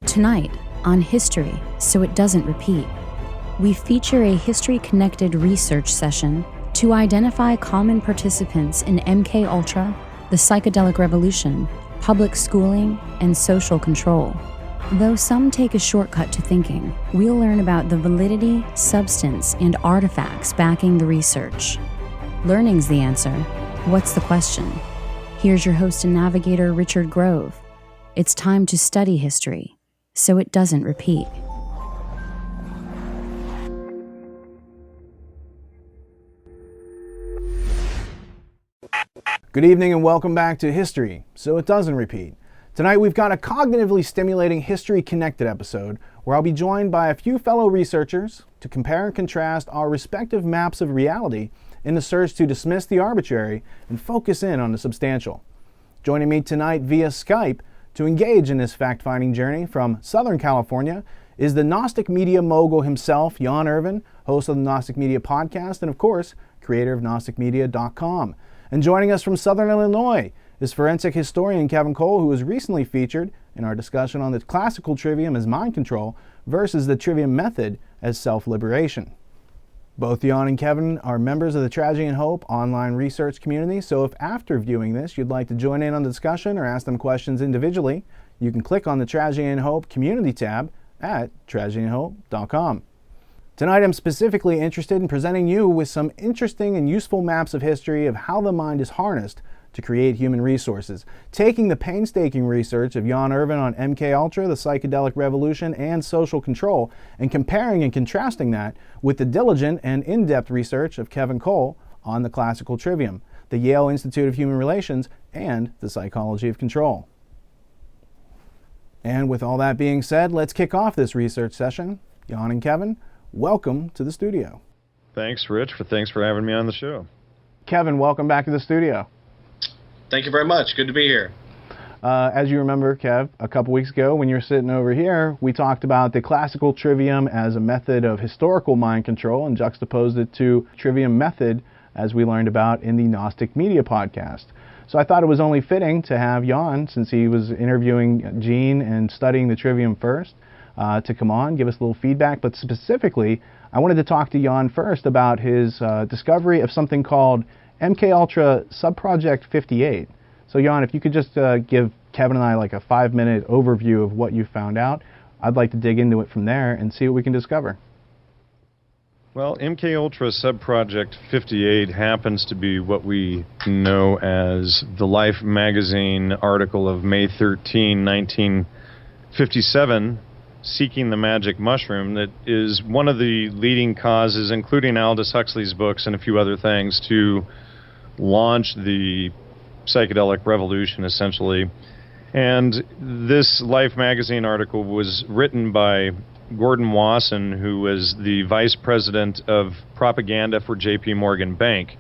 Tonight, on History, So It Doesn't Repeat, we feature a history-connected research session to identify common participants in MKUltra, the psychedelic revolution, public schooling, and social control. Though some take a shortcut to thinking, we'll learn about the validity, substance, and artifacts backing the research. Learning's the answer. What's the question? Here's your host and navigator, Richard Grove. It's time to study history, so it doesn't repeat. Good evening and welcome back to History, So It Doesn't Repeat. Tonight we've got a cognitively stimulating history-connected episode where I'll be joined by a few fellow researchers to compare and contrast our respective maps of reality in the search to dismiss the arbitrary and focus in on the substantial. Joining me tonight via Skype to engage in this fact-finding journey from Southern California is the Gnostic media mogul himself, Jan Irvin, host of the Gnostic Media podcast and, of course, creator of GnosticMedia.com. And joining us from Southern Illinois is forensic historian Kevin Cole, who was recently featured in our discussion on the classical trivium as mind control versus the trivium method as self-liberation. Both Jan and Kevin are members of the Tragedy and Hope online research community, so if after viewing this you'd like to join in on the discussion or ask them questions individually, you can click on the Tragedy and Hope community tab at tragedyandhope.com. Tonight I'm specifically interested in presenting you with some interesting and useful maps of history of how the mind is harnessed to create human resources, taking the painstaking research of Jan Irvin on MKUltra, the psychedelic revolution, and social control, and comparing and contrasting that with the diligent and in-depth research of Kevin Cole on the classical trivium, the Yale Institute of Human Relations, and the psychology of control. And with all that being said, let's kick off this research session. Jan and Kevin, welcome to the studio. Thanks, Rich. Thanks for having me on the show. Kevin, welcome back to the studio. Thank you very much. Good to be here. As you remember, Kev, a couple weeks ago when you were sitting over here, we talked about the classical trivium as a method of historical mind control and juxtaposed it to trivium method as we learned about in the Gnostic Media podcast. So I thought it was only fitting to have Jan, since he was interviewing Gene and studying the trivium first, to come on, give us a little feedback. But specifically, I wanted to talk to Jan first about his discovery of something called MKUltra Subproject 58. So Jan, if you could just give Kevin and I like a 5-minute overview of what you found out, I'd like to dig into it from there and see what we can discover. Well, MKUltra Subproject 58 happens to be what we know as the Life magazine article of May 13, 1957, Seeking the Magic Mushroom, that is one of the leading causes, including Aldous Huxley's books and a few other things, to launch the psychedelic revolution, essentially. And this Life magazine article was written by Gordon Wasson, who was the vice president of propaganda for J.P. Morgan Bank.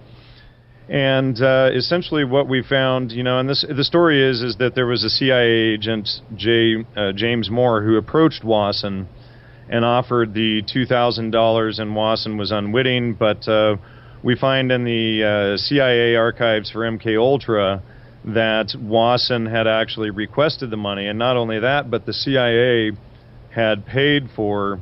And essentially what we found, and the story is that there was a CIA agent, James Moore, who approached Wasson and offered the $2,000, and Wasson was unwitting, but we find in the CIA archives for MKUltra that Wasson had actually requested the money, and not only that, but the CIA had paid for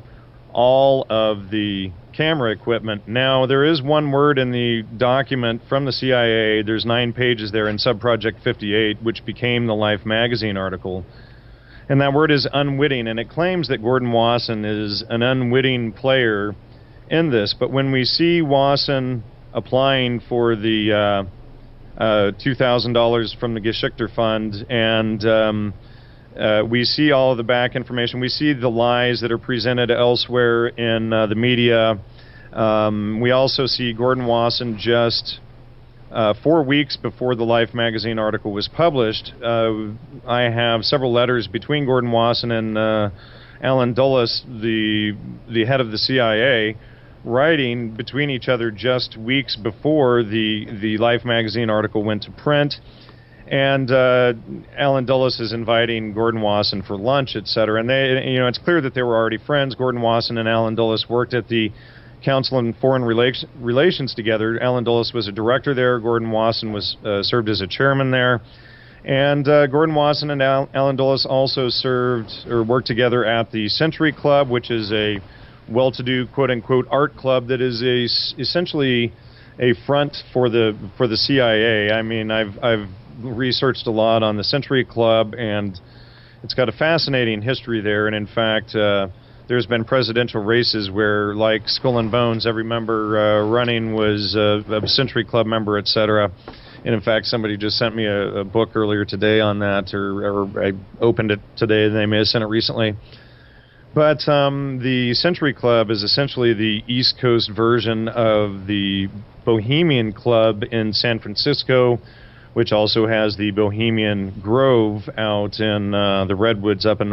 all of the camera equipment. Now, there is one word in the document from the CIA, there's 9 pages there in Subproject 58, which became the Life magazine article, and that word is unwitting, and it claims that Gordon Wasson is an unwitting player in this. But when we see Wasson applying for the $2,000 from the Geschichter Fund, and we see all of the back information, we see the lies that are presented elsewhere in the media. We also see Gordon Wasson just 4 weeks before the Life magazine article was published. I have several letters between Gordon Wasson and Alan Dulles, the head of the CIA, writing between each other just weeks before the Life magazine article went to print. And Alan Dulles is inviting Gordon Wasson for lunch, etc. And they, it's clear that they were already friends. Gordon Wasson and Alan Dulles worked at the Council on Foreign Relations together. Alan Dulles was a director there. Gordon Wasson was served as a chairman there. And Gordon Wasson and Alan Dulles also served or worked together at the Century Club, which is a well-to-do quote-unquote art club that is essentially a front for the CIA. I mean, I've researched a lot on the Century Club, and it's got a fascinating history there. And in fact, there's been presidential races where, like Skull and Bones, every member running was a Century Club member, etc. And in fact, somebody just sent me a book earlier today on that, or I opened it today, and they may have sent it recently. But the Century Club is essentially the East Coast version of the Bohemian Club in San Francisco, which also has the Bohemian Grove out in the Redwoods up in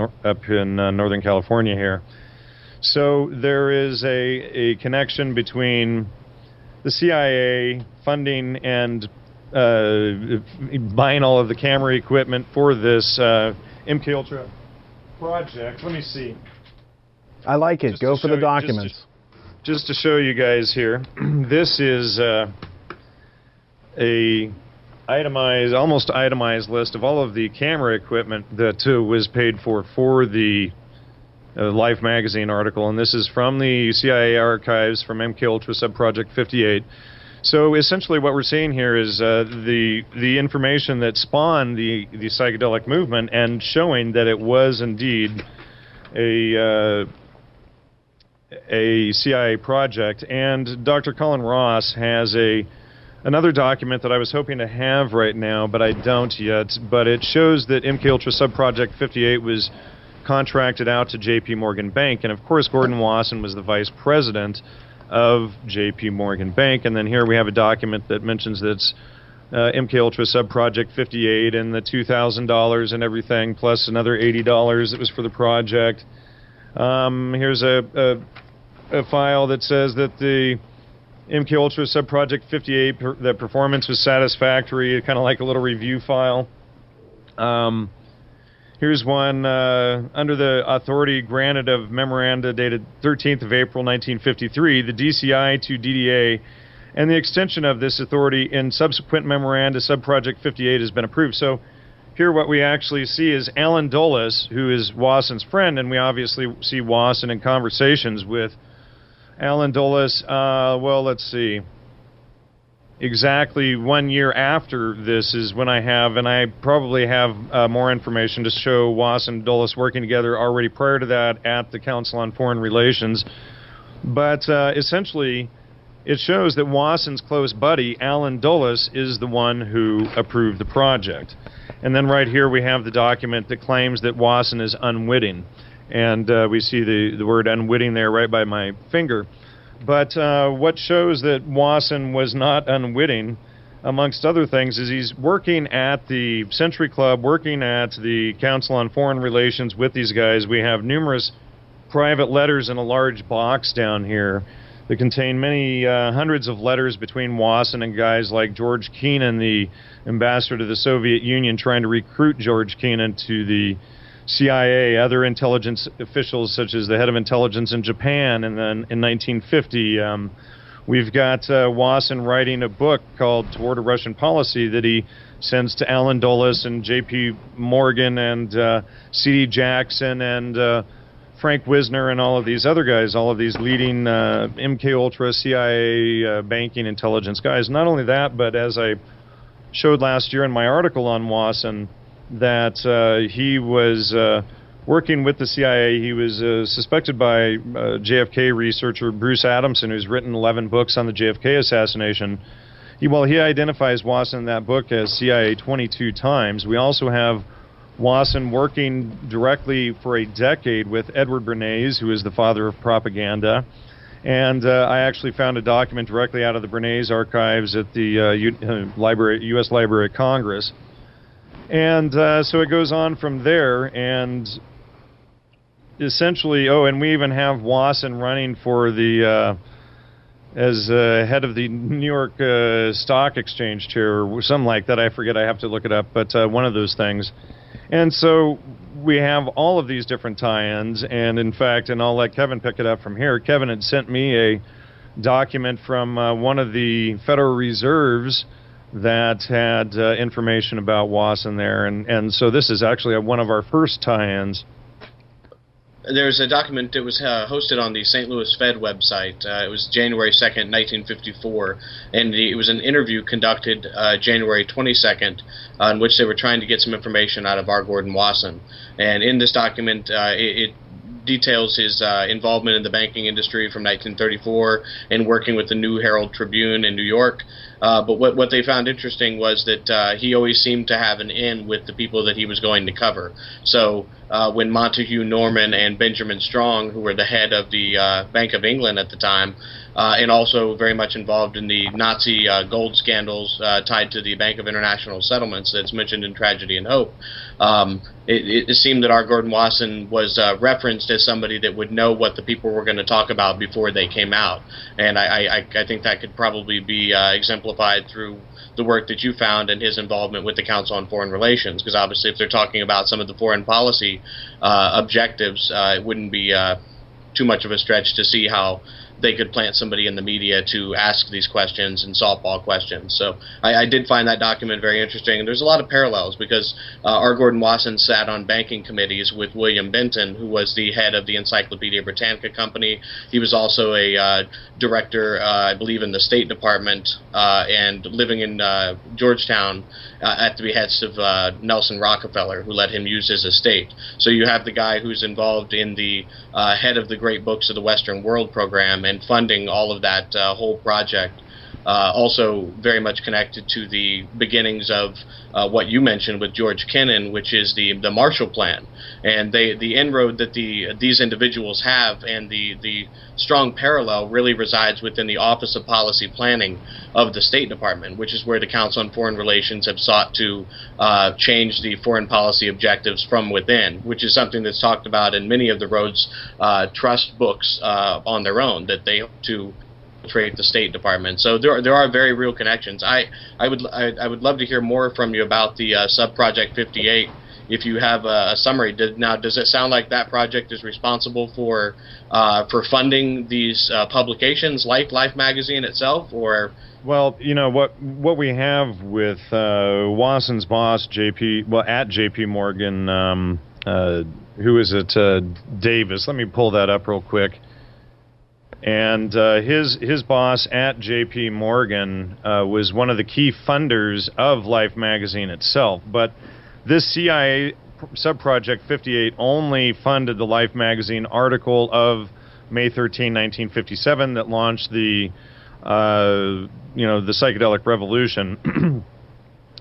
Northern California here. So there is a connection between the CIA funding and buying all of the camera equipment for this MKUltra project. Let me see. I like it. Go for the documents. Just to show you guys here, this is a almost itemized list of all of the camera equipment that was paid for the Life magazine article, and this is from the CIA archives from MKUltra Subproject 58. So essentially what we're seeing here is the information that spawned the psychedelic movement, and showing that it was indeed a CIA project. And Dr. Colin Ross has another document that I was hoping to have right now, but I don't yet. But it shows that MKUltra Subproject 58 was contracted out to J.P. Morgan Bank, and of course Gordon Wasson was the vice president of J.P. Morgan Bank. And then here we have a document that mentions that it's MKUltra Subproject 58 and the $2,000 and everything, plus another $80 that was for the project. Here's a file that says that the MKUltra Subproject 58, the performance was satisfactory, kind of like a little review file. Here's one under the authority granted of memoranda dated 13th of April 1953, the DCI to DDA, and the extension of this authority in subsequent memoranda Subproject 58 has been approved. So here what we actually see is Alan Dulles, who is Wasson's friend, and we obviously see Wasson in conversations with Alan Dulles. Well, let's see. Exactly 1 year after this is when I probably have more information to show Wasson and Dulles working together already prior to that at the Council on Foreign Relations. But essentially, it shows that Wasson's close buddy, Alan Dulles, is the one who approved the project. And then right here we have the document that claims that Wasson is unwitting. And we see the word unwitting there right by my finger. But what shows that Wasson was not unwitting, amongst other things, is he's working at the Century Club, working at the Council on Foreign Relations with these guys. We have numerous private letters in a large box down here that contain many hundreds of letters between Wasson and guys like George Kennan, the ambassador to the Soviet Union, trying to recruit George Kennan to the CIA, other intelligence officials such as the head of intelligence in Japan. And then in 1950, we've got Wasson writing a book called Toward a Russian Policy that he sends to Alan Dulles and J.P. Morgan and C.D. Jackson and Frank Wisner and all of these other guys, all of these leading MKUltra CIA banking intelligence guys. Not only that, but as I showed last year in my article on Wasson, that he was working with the CIA. He was suspected by JFK researcher Bruce Adamson, who's written 11 books on the JFK assassination. He identifies Wasson in that book as CIA 22 times. We also have Wasson working directly for a decade with Edward Bernays, who is the father of propaganda. And I actually found a document directly out of the Bernays archives at the U.S. Library of Congress. And so it goes on from there, and essentially, and we even have Wasson running for the as head of the New York Stock Exchange chair, or something like that. I forget. I have to look it up, but one of those things. And so we have all of these different tie-ins, and in fact, and I'll let Kevin pick it up from here. Kevin had sent me a document from one of the Federal Reserve's that had information about Wasson there, and so this is actually one of our first tie-ins. There's a document that was hosted on the St. Louis Fed website. It was January 2nd, 1954, and it was an interview conducted January 22nd in which they were trying to get some information out of R. Gordon Wasson. And in this document, it details his involvement in the banking industry from 1934 and working with the New Herald Tribune in New York. But what they found interesting was that he always seemed to have an in with the people that he was going to cover. So when Montague Norman and Benjamin Strong, who were the head of the Bank of England at the time, and also very much involved in the Nazi gold scandals tied to the Bank of International Settlements that's mentioned in Tragedy and Hope, it seemed that R. Gordon Wasson was referenced as somebody that would know what the people were going to talk about before they came out. And I think that could probably be exemplified through the work that you found and his involvement with the Council on Foreign Relations, because obviously if they're talking about some of the foreign policy objectives, it wouldn't be too much of a stretch to see how they could plant somebody in the media to ask these questions and softball questions. So I did find that document very interesting. And there's a lot of parallels because R. Gordon Wasson sat on banking committees with William Benton, who was the head of the Encyclopedia Britannica Company. He was also a director, I believe, in the State Department and living in Georgetown at the behest of Nelson Rockefeller, who let him use his estate. So you have the guy who's involved in the head of the Great Books of the Western World program and funding all of that whole project. Also very much connected to the beginnings of what you mentioned with George Kennan, which is the Marshall Plan. And the inroad that these individuals have and the strong parallel really resides within the Office of Policy Planning of the State Department, which is where the Council on Foreign Relations have sought to change the foreign policy objectives from within, which is something that's talked about in many of the Rhodes Trust books on their own, that they hope to infiltrate the State Department. So there are very real connections. I would love to hear more from you about the Subproject 58. If you have a summary, does it sound like that project is responsible for funding these publications like Life magazine itself, or? Well, you know what we have with Wasson's boss, at J.P. Morgan, who is it? Davis. Let me pull that up real quick. And his boss at J.P. Morgan was one of the key funders of Life magazine itself. But this CIA Subproject 58 only funded the Life magazine article of May 13, 1957, that launched the the psychedelic revolution.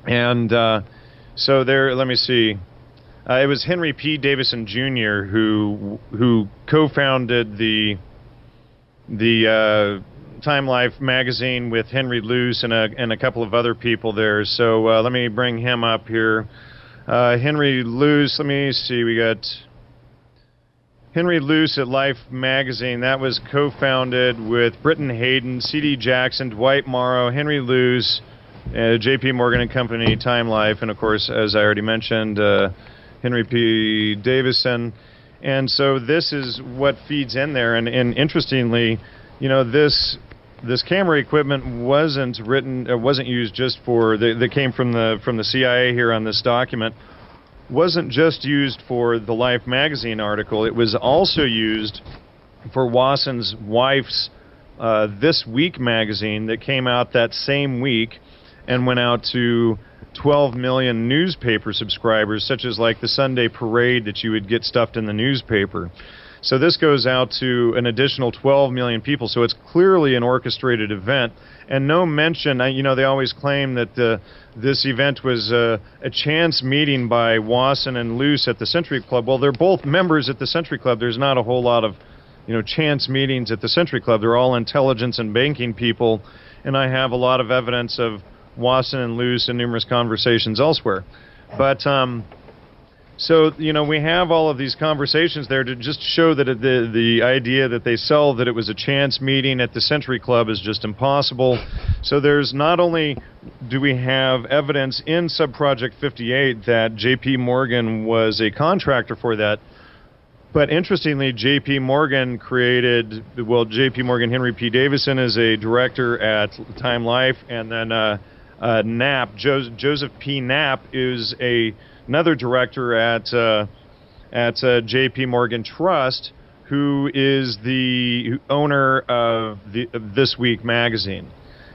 And so there, let me see. It was Henry P. Davison Jr. who co-founded the Time Life magazine with Henry Luce and a couple of other people there. So let me bring him up here. Henry Luce, let me see, we got Henry Luce at Life magazine. That was co-founded with Britton Hayden, C.D. Jackson, Dwight Morrow, Henry Luce, J.P. Morgan and Company, Time Life, and of course, as I already mentioned, Henry P. Davison. And so this is what feeds in there. And interestingly, this camera equipment wasn't used just for that came from the CIA here on this document. Wasn't just used for the Life magazine article. It was also used for Wasson's wife's This Week magazine that came out that same week and went out to 12 million newspaper subscribers, such as like the Sunday Parade that you would get stuffed in the newspaper. So this goes out to an additional 12 million people. So it's clearly an orchestrated event. And no mention, they always claim that this event was a chance meeting by Wasson and Luce at the Century Club. Well, they're both members at the Century Club. There's not a whole lot of chance meetings at the Century Club. They're all intelligence and banking people. And I have a lot of evidence of Wasson and Luce and numerous conversations elsewhere. But so we have all of these conversations there to just show that the idea that they sell that it was a chance meeting at the Century Club is just impossible. So there's not only do we have evidence in Subproject 58 that J.P. Morgan was a contractor for that, but interestingly, J.P. Morgan J.P. Morgan Henry P. Davison is a director at Time Life, and then Knapp, Joseph P. Knapp, is another director at J.P. Morgan Trust, who is the owner of This Week magazine.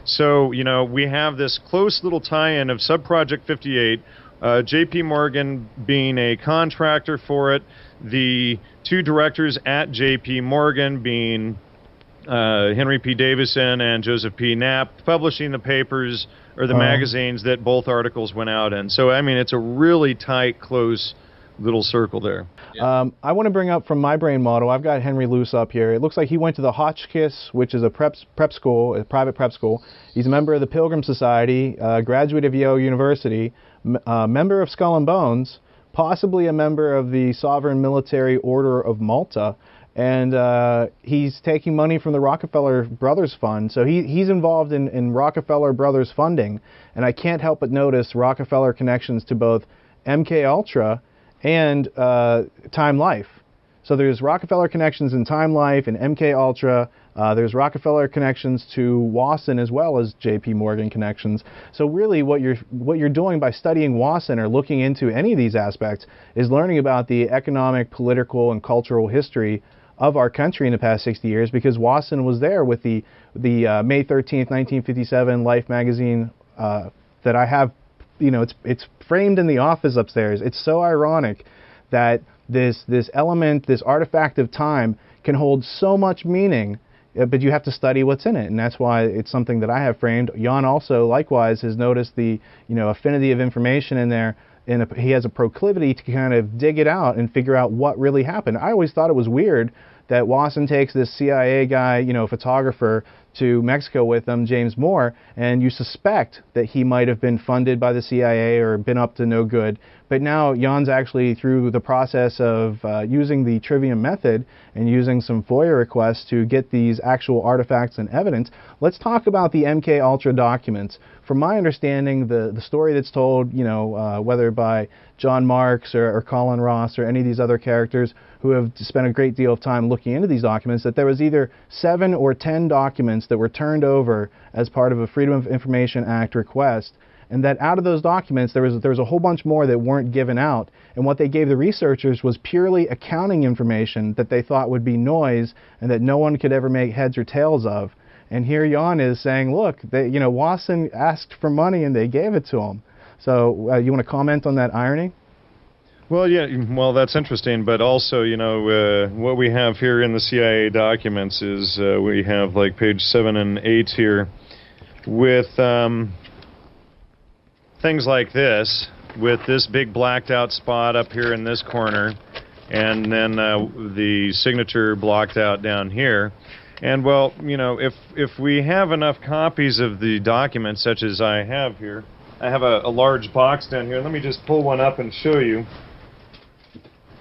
So, we have this close little tie-in of Subproject 58, J.P. Morgan being a contractor for it, the two directors at J.P. Morgan being Henry P. Davison and Joseph P. Knapp, publishing the papers or the magazines that both articles went out in. So, I mean, it's a really tight, close little circle there. I want to bring up from my brain model, I've got Henry Luce up here. It looks like he went to the Hotchkiss, which is a prep school, a private prep school. He's a member of the Pilgrim Society, graduate of Yale University, member of Skull and Bones, possibly a member of the Sovereign Military Order of Malta, and he's taking money from the Rockefeller Brothers Fund. So he's involved in Rockefeller Brothers funding, and I can't help but notice Rockefeller connections to both MKUltra and Time Life. So there's Rockefeller connections in Time Life and MKUltra. There's Rockefeller connections to Wasson as well as J.P. Morgan connections. So really what you're doing by studying Wasson or looking into any of these aspects is learning about the economic, political, and cultural history of our country in the past 60 years, because Wasson was there with the May 13th, 1957 Life magazine that I have. It's framed in the office upstairs. It's so ironic that this element, this artifact of time, can hold so much meaning, but you have to study what's in it, and that's why it's something that I have framed. Jan also, likewise, has noticed the affinity of information in there, and he has a proclivity to kind of dig it out and figure out what really happened. I always thought it was weird that Wasson takes this CIA guy, photographer, to Mexico with him, James Moore, and you suspect that he might have been funded by the CIA or been up to no good. But now Jan's actually, through the process of using the Trivium method and using some FOIA requests to get these actual artifacts and evidence. Let's talk about the MKUltra documents. From my understanding, the story that's told, whether by John Marks or Colin Ross or any of these other characters who have spent a great deal of time looking into these documents, that there was either 7 or 10 documents that were turned over as part of a Freedom of Information Act request, and that out of those documents there was a whole bunch more that weren't given out, and what they gave the researchers was purely accounting information that they thought would be noise and that no one could ever make heads or tails of. And here Jan is saying, look, Wasson asked for money and they gave it to him. So you want to comment on that irony? Well, yeah, that's interesting, but also, what we have here in the CIA documents is we have like page 7 and 8 here with things like this, with this big blacked out spot up here in this corner, and then the signature blocked out down here. And well, if we have enough copies of the documents, such as I have here, I have a large box down here. Let me just pull one up and show you.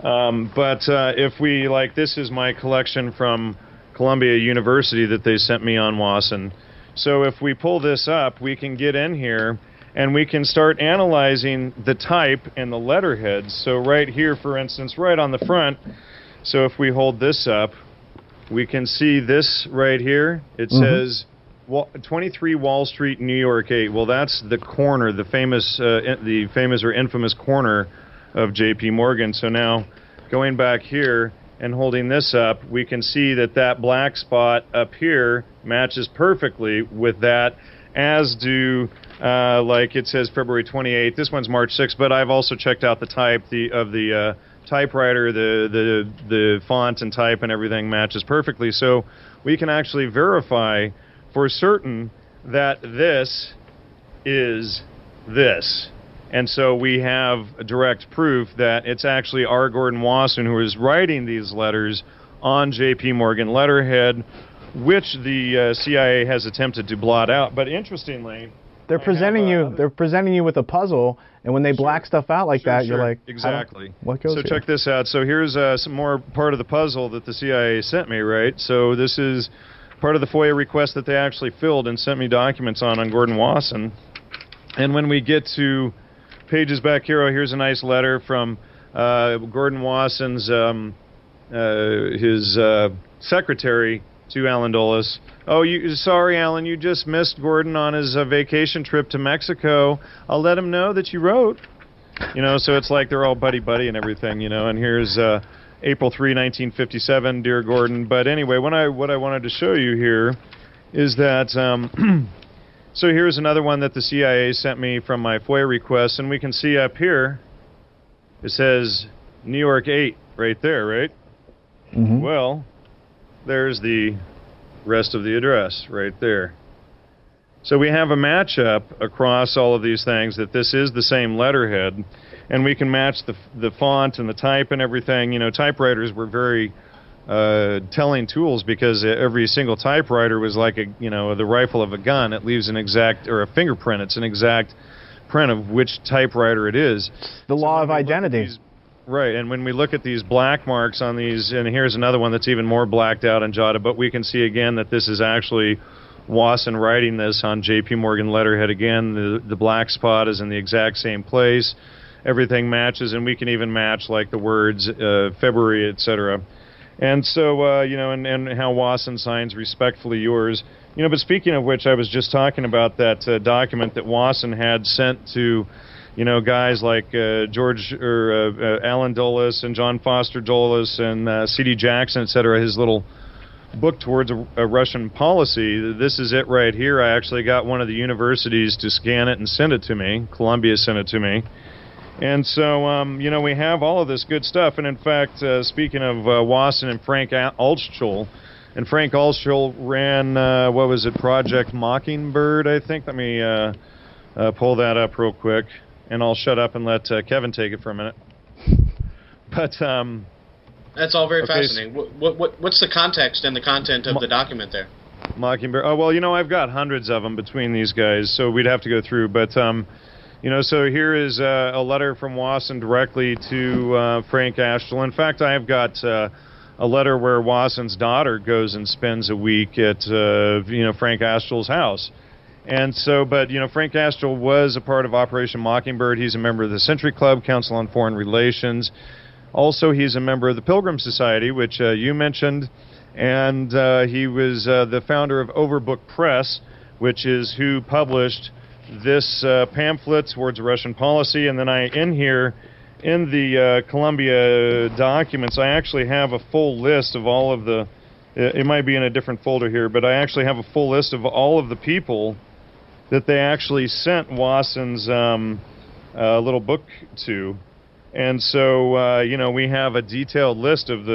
But if we, this is my collection from Columbia University that they sent me on Wasson. So if we pull this up, we can get in here and we can start analyzing the type and the letterheads. So right here, for instance, right on the front, so if we hold this up, we can see this right here. It says 23 Wall Street, New York 8. Well, that's the corner, the famous or infamous corner of J.P. Morgan. So now, going back here and holding this up, we can see that black spot up here matches perfectly with that, as do, like it says February 28th. This one's March 6th, but I've also checked out the type of the typewriter, the font and type and everything matches perfectly. So we can actually verify for certain that this is this. And so we have direct proof that it's actually R. Gordon Wasson who is writing these letters on J.P. Morgan letterhead, which the CIA has attempted to blot out. But interestingly, they're presenting you with a puzzle, and when they black stuff out like that, you're like, exactly. What goes so here? Check this out. So here's some more part of the puzzle that the CIA sent me, right? So this is part of the FOIA request that they actually filled and sent me documents on Gordon Wasson. And when we get to pages back here, here's a nice letter from Gordon Wasson's his secretary to Alan Dulles. Oh, sorry, Alan, you just missed Gordon on his vacation trip to Mexico. I'll let him know that you wrote. So it's like they're all buddy-buddy and everything, and here's April 3, 1957, Dear Gordon. But anyway, what I wanted to show you here is that, so here's another one that the CIA sent me from my FOIA request, and we can see up here, it says New York 8 right there, right? Mm-hmm. Well, there's the rest of the address right there. So we have a matchup across all of these things that this is the same letterhead, and we can match the font and the type and everything. Typewriters were very telling tools because every single typewriter was like the rifle of a gun. It leaves an exact, or a fingerprint. It's an exact print of which typewriter it is. The law of identity. Right, and when we look at these black marks on these, and here's another one that's even more blacked out and jotted, but we can see again that this is actually Wasson writing this on J.P. Morgan letterhead again. The black spot is in the exact same place. Everything matches, and we can even match like the words February, etc. And so, and how Wasson signs respectfully yours. But speaking of which, I was just talking about that document that Wasson had sent to guys like George or Alan Dulles and John Foster Dulles and C.D. Jackson, etc., his little book towards a Russian policy. This is it right here. I actually got one of the universities to scan it and send it to me. Columbia sent it to me. And so, we have all of this good stuff. And in fact, speaking of Wasson and Frank Altschul, and Frank Altschul ran, Project Mockingbird, I think. Let me pull that up real quick. And I'll shut up and let Kevin take it for a minute. But that's all very fascinating. What's the context and the content of the document there? Mockingbird. Oh well, I've got hundreds of them between these guys, so we'd have to go through. But so here is a letter from Wasson directly to Frank Altschul. In fact, I've got a letter where Wasson's daughter goes and spends a week at Frank Altschul's house. And so, but, Frank Altschul was a part of Operation Mockingbird. He's a member of the Century Club, Council on Foreign Relations. Also, he's a member of the Pilgrim Society, which you mentioned. And he was the founder of Overbook Press, which is who published this pamphlet towards Russian policy. And then in the Columbia documents, I actually have a full list of all of the, it might be in a different folder here, but I actually have a full list of all of the people that they actually sent Wasson's little book to. And so, we have a detailed list of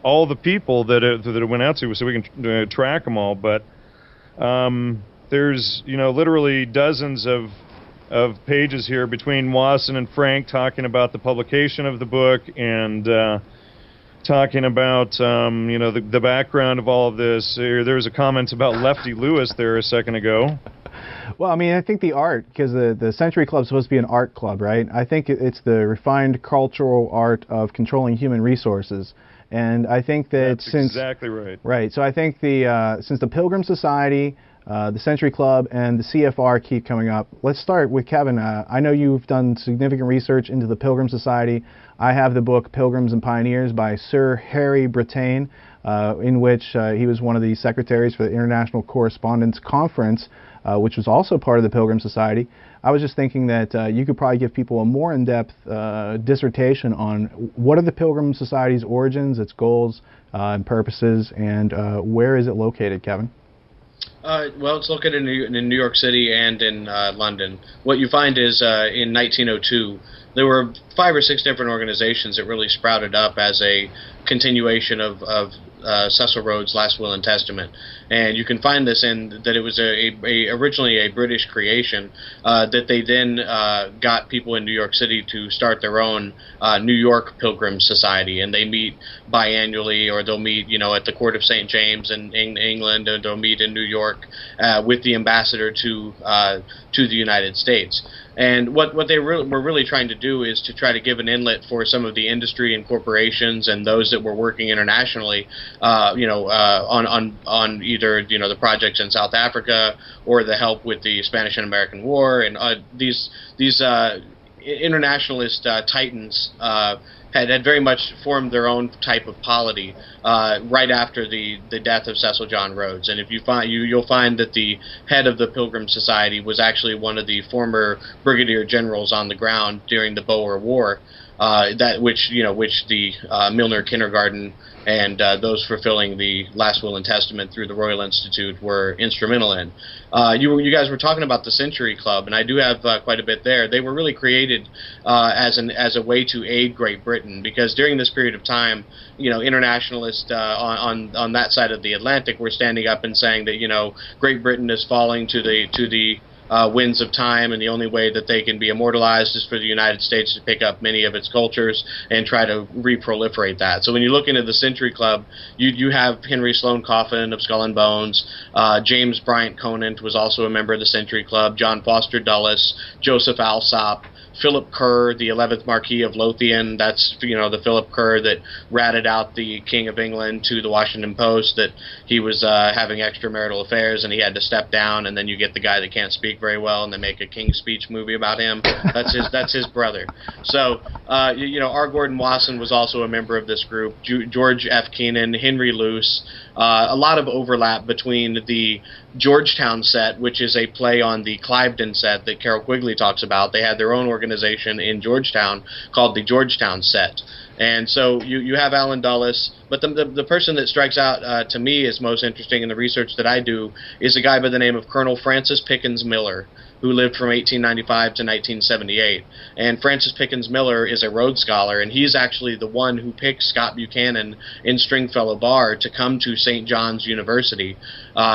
all the people that it went out to, so we can track them all. But there's, literally dozens of pages here between Wasson and Frank talking about the publication of the book and talking about, the background of all of this. There was a comment about Lefty Lewis there a second ago. Well, I think the art, because the Century Club is supposed to be an art club, right? I think it's the refined cultural art of controlling human resources. And I think that That's exactly right. Right. So I think since the Pilgrim Society, the Century Club, and the CFR keep coming up, let's start with Kevin. I know you've done significant research into the Pilgrim Society. I have the book Pilgrims and Pioneers by Sir Harry Brattain, in which he was one of the secretaries for the International Correspondence Conference, which was also part of the Pilgrim Society. I was just thinking that you could probably give people a more in-depth dissertation on what are the Pilgrim Society's origins, its goals and purposes, and where is it located, Kevin? Well, it's located in New York City and in London. What you find is in 1902, there were 5 or 6 different organizations that really sprouted up as a continuation of Cecil Rhodes' Last Will and Testament. And you can find this in that it was originally a British creation that they then got people in New York City to start their own New York Pilgrim Society, and they meet biannually, or they'll meet at the Court of St. James in England, or they'll meet in New York with the ambassador to the United States. And what they were really trying to do is to try to give an inlet for some of the industry and corporations and those that were working internationally, on either the projects in South Africa or the help with the Spanish and American War, and these internationalist titans had very much formed their own type of polity right after the death of Cecil John Rhodes. And if you find you'll find that the head of the Pilgrim Society was actually one of the former brigadier generals on the ground during the Boer War, which the Milner Kindergarten and those fulfilling the last will and testament through the Royal Institute were instrumental in. You guys were talking about the Century Club, and I do have quite a bit there. They were really created as a way to aid Great Britain, because during this period of time, internationalists on that side of the Atlantic were standing up and saying that Great Britain is falling to the winds of time, and the only way that they can be immortalized is for the United States to pick up many of its cultures and try to re-proliferate that. So when you look into the Century Club, you have Henry Sloane Coffin of Skull and Bones, James Bryant Conant was also a member of the Century Club, John Foster Dulles, Joseph Alsop, Philip Kerr, the 11th Marquis of Lothian. That's the Philip Kerr that ratted out the King of England to the Washington Post that he was having extramarital affairs and he had to step down. And then you get the guy that can't speak very well, and they make a King's Speech movie about him. That's his brother. So R. Gordon Wasson was also a member of this group. George F. Keenan, Henry Luce. A lot of overlap between the Georgetown set, which is a play on the Cliveden set that Carroll Quigley talks about. They had their own organization in Georgetown called the Georgetown set. And so you have Allen Dulles, but the person that strikes out to me as most interesting in the research that I do is a guy by the name of Colonel Francis Pickens Miller, who lived from 1895 to 1978. And Francis Pickens Miller is a Rhodes Scholar, and he's actually the one who picked Scott Buchanan in Stringfellow Bar to come to St. John's University,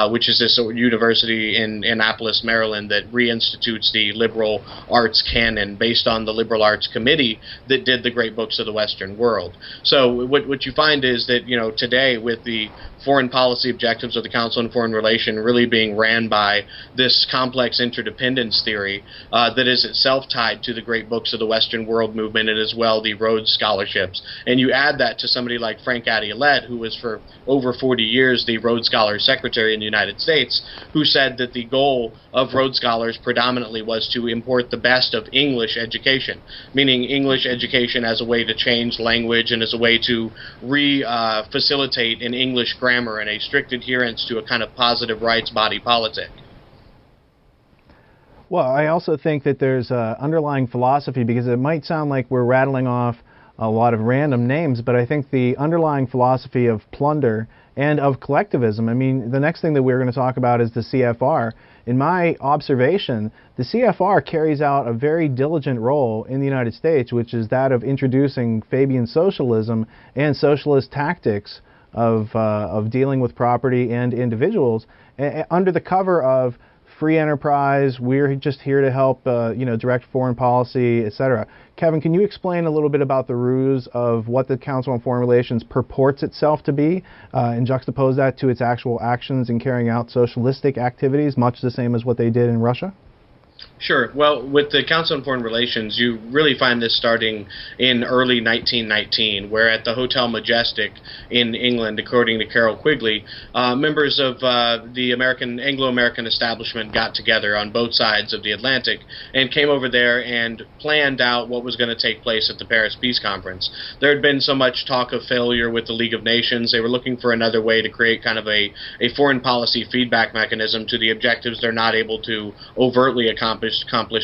which is this university in Annapolis, Maryland, that reinstitutes the liberal arts canon based on the liberal arts committee that did the great books of the Western world. So what you find is that, today, with the foreign policy objectives of the Council on Foreign Relations really being ran by this complex interdependence theory that is itself tied to the great books of the Western world movement and as well the Rhodes scholarships. And you add that to somebody like Frank Adeolet, who was for over 40 years the Rhodes Scholar Secretary in the United States, who said that the goal of Rhodes Scholars predominantly was to import the best of English education, meaning English education as a way to change language and as a way to facilitate an English grammar and a strict adherence to a kind of positive rights body politic. Well, I also think that there's underlying philosophy, because it might sound like we're rattling off a lot of random names, but I think the underlying philosophy of plunder and of collectivism. I mean, the next thing that we're going to talk about is the CFR. In my observation, the CFR carries out a very diligent role in the United States, which is that of introducing Fabian socialism and socialist tactics of dealing with property and individuals under the cover of free enterprise. We're just here to help, direct foreign policy, etc. Kevin, can you explain a little bit about the ruse of what the Council on Foreign Relations purports itself to be, and juxtapose that to its actual actions in carrying out socialistic activities, much the same as what they did in Russia? Sure. Well, with the Council on Foreign Relations, you really find this starting in early 1919, where at the Hotel Majestic in England, according to Carroll Quigley, members of the Anglo-American establishment got together on both sides of the Atlantic and came over there and planned out what was going to take place at the Paris Peace Conference. There had been so much talk of failure with the League of Nations. They were looking for another way to create kind of a foreign policy feedback mechanism to the objectives they're not able to overtly accomplished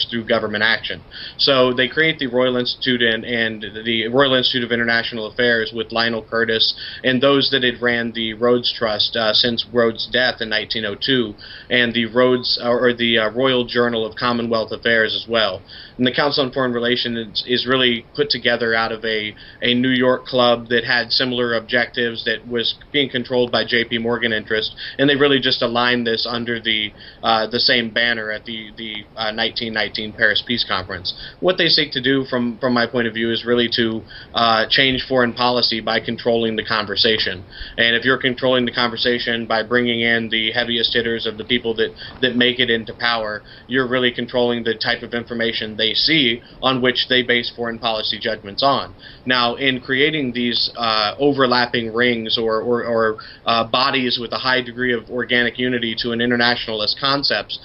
through government action. So they create the Royal Institute and the Royal Institute of International Affairs with Lionel Curtis and those that had ran the Rhodes Trust since Rhodes' death in 1902, and the Royal Journal of Commonwealth Affairs as well. And the Council on Foreign Relations is really put together out of a New York club that had similar objectives, that was being controlled by J.P. Morgan interest, and they really just aligned this under the same banner at the 1919 Paris Peace Conference. What they seek to do, from my point of view, is really to change foreign policy by controlling the conversation. And if you're controlling the conversation by bringing in the heaviest hitters of the people that make it into power, you're really controlling the type of information they see on which they base foreign policy judgments on. Now, in creating these overlapping rings or bodies with a high degree of organic unity to an internationalist concepts,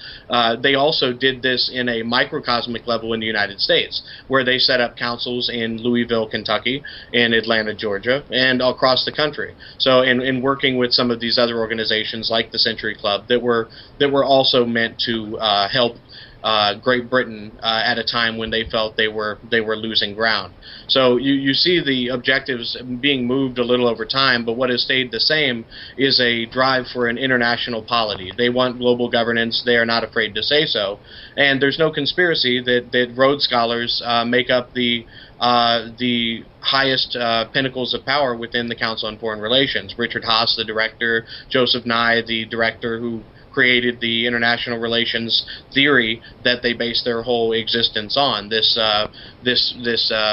they also did did this in a microcosmic level in the United States, where they set up councils in Louisville, Kentucky, in Atlanta, Georgia, and across the country. So in working with some of these other organizations like the Century Club that were also meant to help Great Britain at a time when they felt they were losing ground. So you see the objectives being moved a little over time, but what has stayed the same is a drive for an international polity. They want global governance. They are not afraid to say so. And there's no conspiracy that Rhodes Scholars make up the highest pinnacles of power within the Council on Foreign Relations. Richard Haas, the director, Joseph Nye, the director who created the international relations theory that they base their whole existence on. This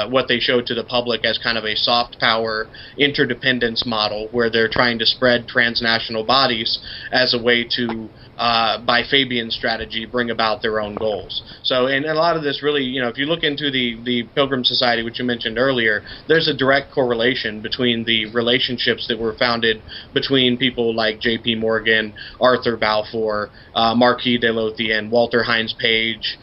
what they show to the public as kind of a soft power interdependence model, where they're trying to spread transnational bodies as a way to, by Fabian strategy, bring about their own goals. So, and a lot of this really, if you look into the Pilgrim Society, which you mentioned earlier, there's a direct correlation between the relationships that were founded between people like J.P. Morgan, Arthur Balfour, Marquis de Lothian, Walter Hines Page,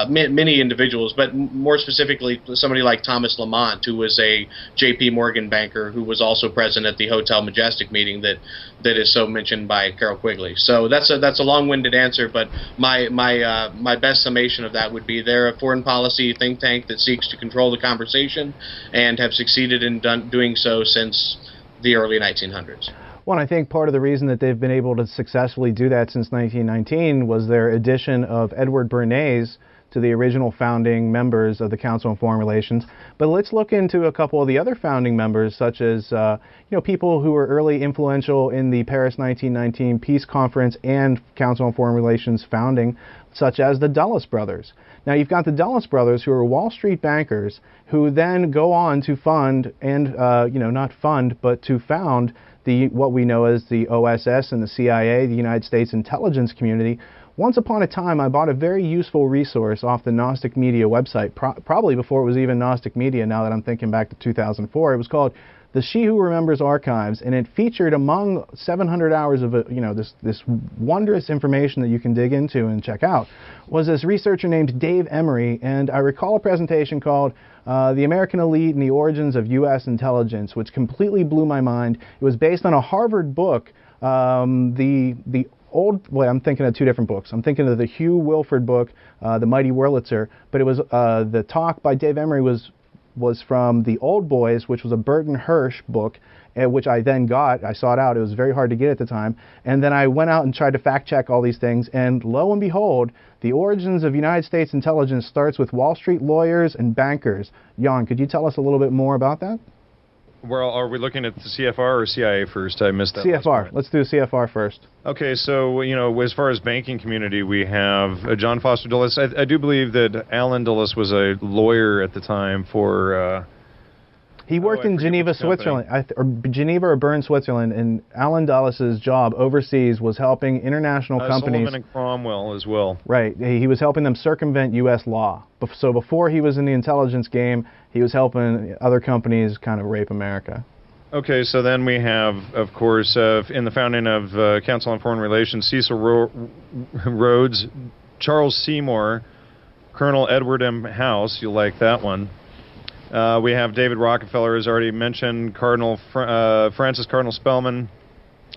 many individuals, but more specifically somebody like Thomas Lamont, who was a J.P. Morgan banker who was also present at the Hotel Majestic meeting that is so mentioned by Carol Quigley. So that's a long-winded answer, but my best summation of that would be they're a foreign policy think tank that seeks to control the conversation and have succeeded in doing so since the early 1900s. Well, I think part of the reason that they've been able to successfully do that since 1919 was their addition of Edward Bernays to the original founding members of the Council on Foreign Relations. But let's look into a couple of the other founding members, such as people who were early influential in the Paris 1919 Peace Conference and Council on Foreign Relations founding, such as the Dulles brothers. Now, you've got the Dulles brothers, who are Wall Street bankers, who then go on to fund and not fund, but to found what we know as the OSS and the CIA, the United States intelligence community. Once upon a time, I bought a very useful resource off the Gnostic Media website, probably before it was even Gnostic Media, now that I'm thinking back to 2004. It was called The She Who Remembers Archives, and it featured among 700 hours of this wondrous information that you can dig into and check out, was this researcher named Dave Emery, and I recall a presentation called The American Elite and the Origins of U.S. Intelligence, which completely blew my mind. It was based on a Harvard book, I'm thinking of two different books. I'm thinking of the Hugh Wilford book, The Mighty Wurlitzer, but it was the talk by Dave Emery was from The Old Boys, which was a Burton Hirsch book, which I then got. I sought out. It was very hard to get at the time. And then I went out and tried to fact check all these things, and lo and behold, the origins of United States intelligence starts with Wall Street lawyers and bankers. Jan, could you tell us a little bit more about that? Well, are we looking at the CFR or CIA first? I missed that. CFR. Let's do CFR first. Okay, so, as far as banking community, we have John Foster Dulles. I do believe that Alan Dulles was a lawyer at the time for... he worked in Geneva, Switzerland, or Geneva or Bern, Switzerland, and Alan Dulles' job overseas was helping international companies... Sullivan and Cromwell as well. Right. He was helping them circumvent U.S. law. So before he was in the intelligence game, he was helping other companies kind of rape America. Okay, so then we have, of course, in the founding of Council on Foreign Relations, Cecil Rhodes, Charles Seymour, Colonel Edward M. House, you'll like that one. We have David Rockefeller, as already mentioned, Francis Cardinal Spellman,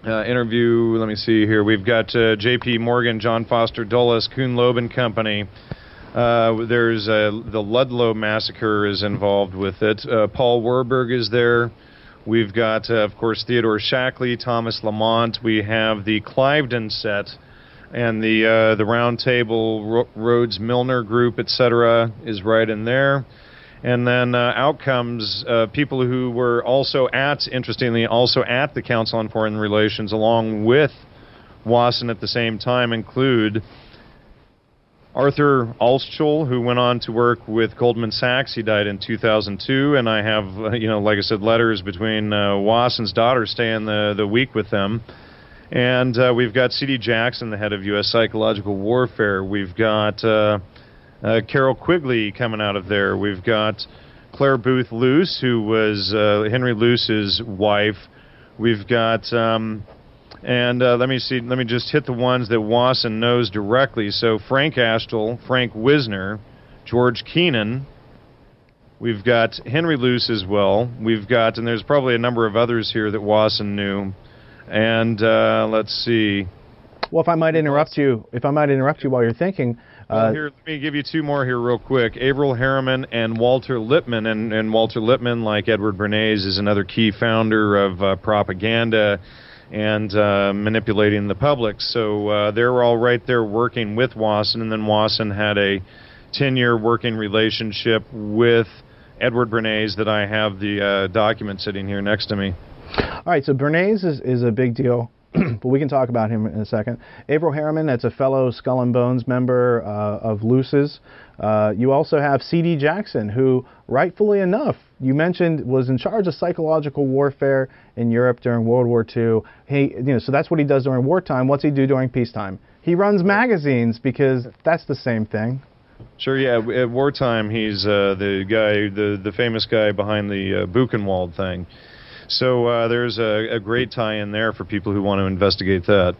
interview, let me see here, we've got J.P. Morgan, John Foster Dulles, Kuhn Loeb and Company. There's the Ludlow Massacre is involved with it. Paul Warburg is there. We've got, of course, Theodore Shackley, Thomas Lamont. We have the Cliveden set and the Round Table, Rhodes Milner Group, etc. is right in there. And then out comes people who were interestingly, also at the Council on Foreign Relations, along with Wasson at the same time, include Arthur Altschull, who went on to work with Goldman Sachs. He died in 2002, and I have, like I said, letters between Wasson's daughter staying the week with them. And we've got C.D. Jackson, the head of U.S. Psychological Warfare. We've got Carol Quigley coming out of there. We've got Claire Booth Luce, who was Henry Luce's wife. We've got And let me just hit the ones that Wasson knows directly. So Frank Ashtel, Frank Wisner, George Keenan. We've got Henry Luce as well. We've got, and there's probably a number of others here that Wasson knew. And let's see. Well, if I might interrupt you while you're thinking. Here, let me give you two more here real quick. Averil Harriman and Walter Lippmann. And Walter Lippmann, like Edward Bernays, is another key founder of propaganda and manipulating the public. So they were all right there working with Wasson, and then Wasson had a 10-year working relationship with Edward Bernays that I have the document sitting here next to me. All right, so Bernays is a big deal, but we can talk about him in a second. Averil Harriman, that's a fellow Skull and Bones member of Luce's. You also have C.D. Jackson, who, rightfully enough, you mentioned was in charge of psychological warfare in Europe during World War II. So that's what he does during wartime. What's he do during peacetime? He runs magazines, because that's the same thing. Sure, yeah. At wartime, he's the guy, the famous guy behind the Buchenwald thing. So there's a great tie-in there for people who want to investigate that.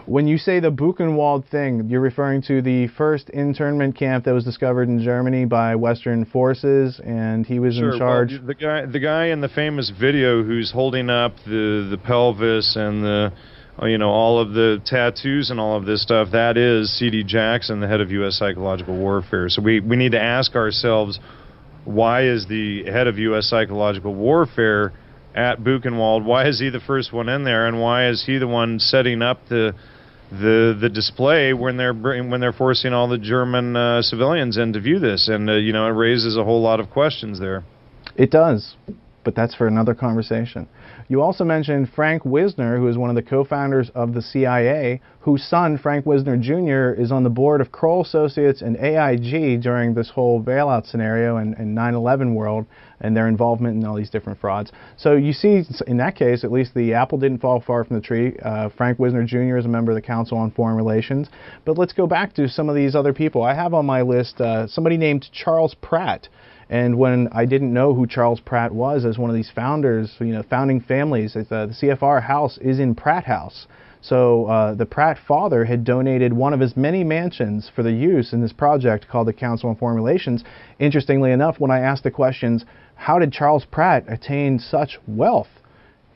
When you say the Buchenwald thing, you're referring to the first internment camp that was discovered in Germany by Western forces, and he was in charge. Well, the guy in the famous video who's holding up the pelvis and the all of the tattoos and all of this stuff, that is C.D. Jackson, the head of U.S. Psychological Warfare. So we need to ask ourselves, why is the head of U.S. Psychological Warfare at Buchenwald? Why is he the first one in there, and why is he the one setting up the display when they're forcing all the German civilians in to view this? And it raises a whole lot of questions there. It does, but that's for another conversation. You also mentioned Frank Wisner, who is one of the co-founders of the CIA, whose son, Frank Wisner Jr., is on the board of Kroll Associates and AIG during this whole bailout scenario and 9/11 world, and their involvement in all these different frauds. So you see, in that case, at least the apple didn't fall far from the tree. Frank Wisner Jr. is a member of the Council on Foreign Relations. But let's go back to some of these other people. I have on my list somebody named Charles Pratt. And when I didn't know who Charles Pratt was as one of these founders, founding families, the CFR house is in Pratt House. So the Pratt father had donated one of his many mansions for the use in this project called the Council on Foreign Relations. Interestingly enough, when I asked the questions, how did Charles Pratt attain such wealth?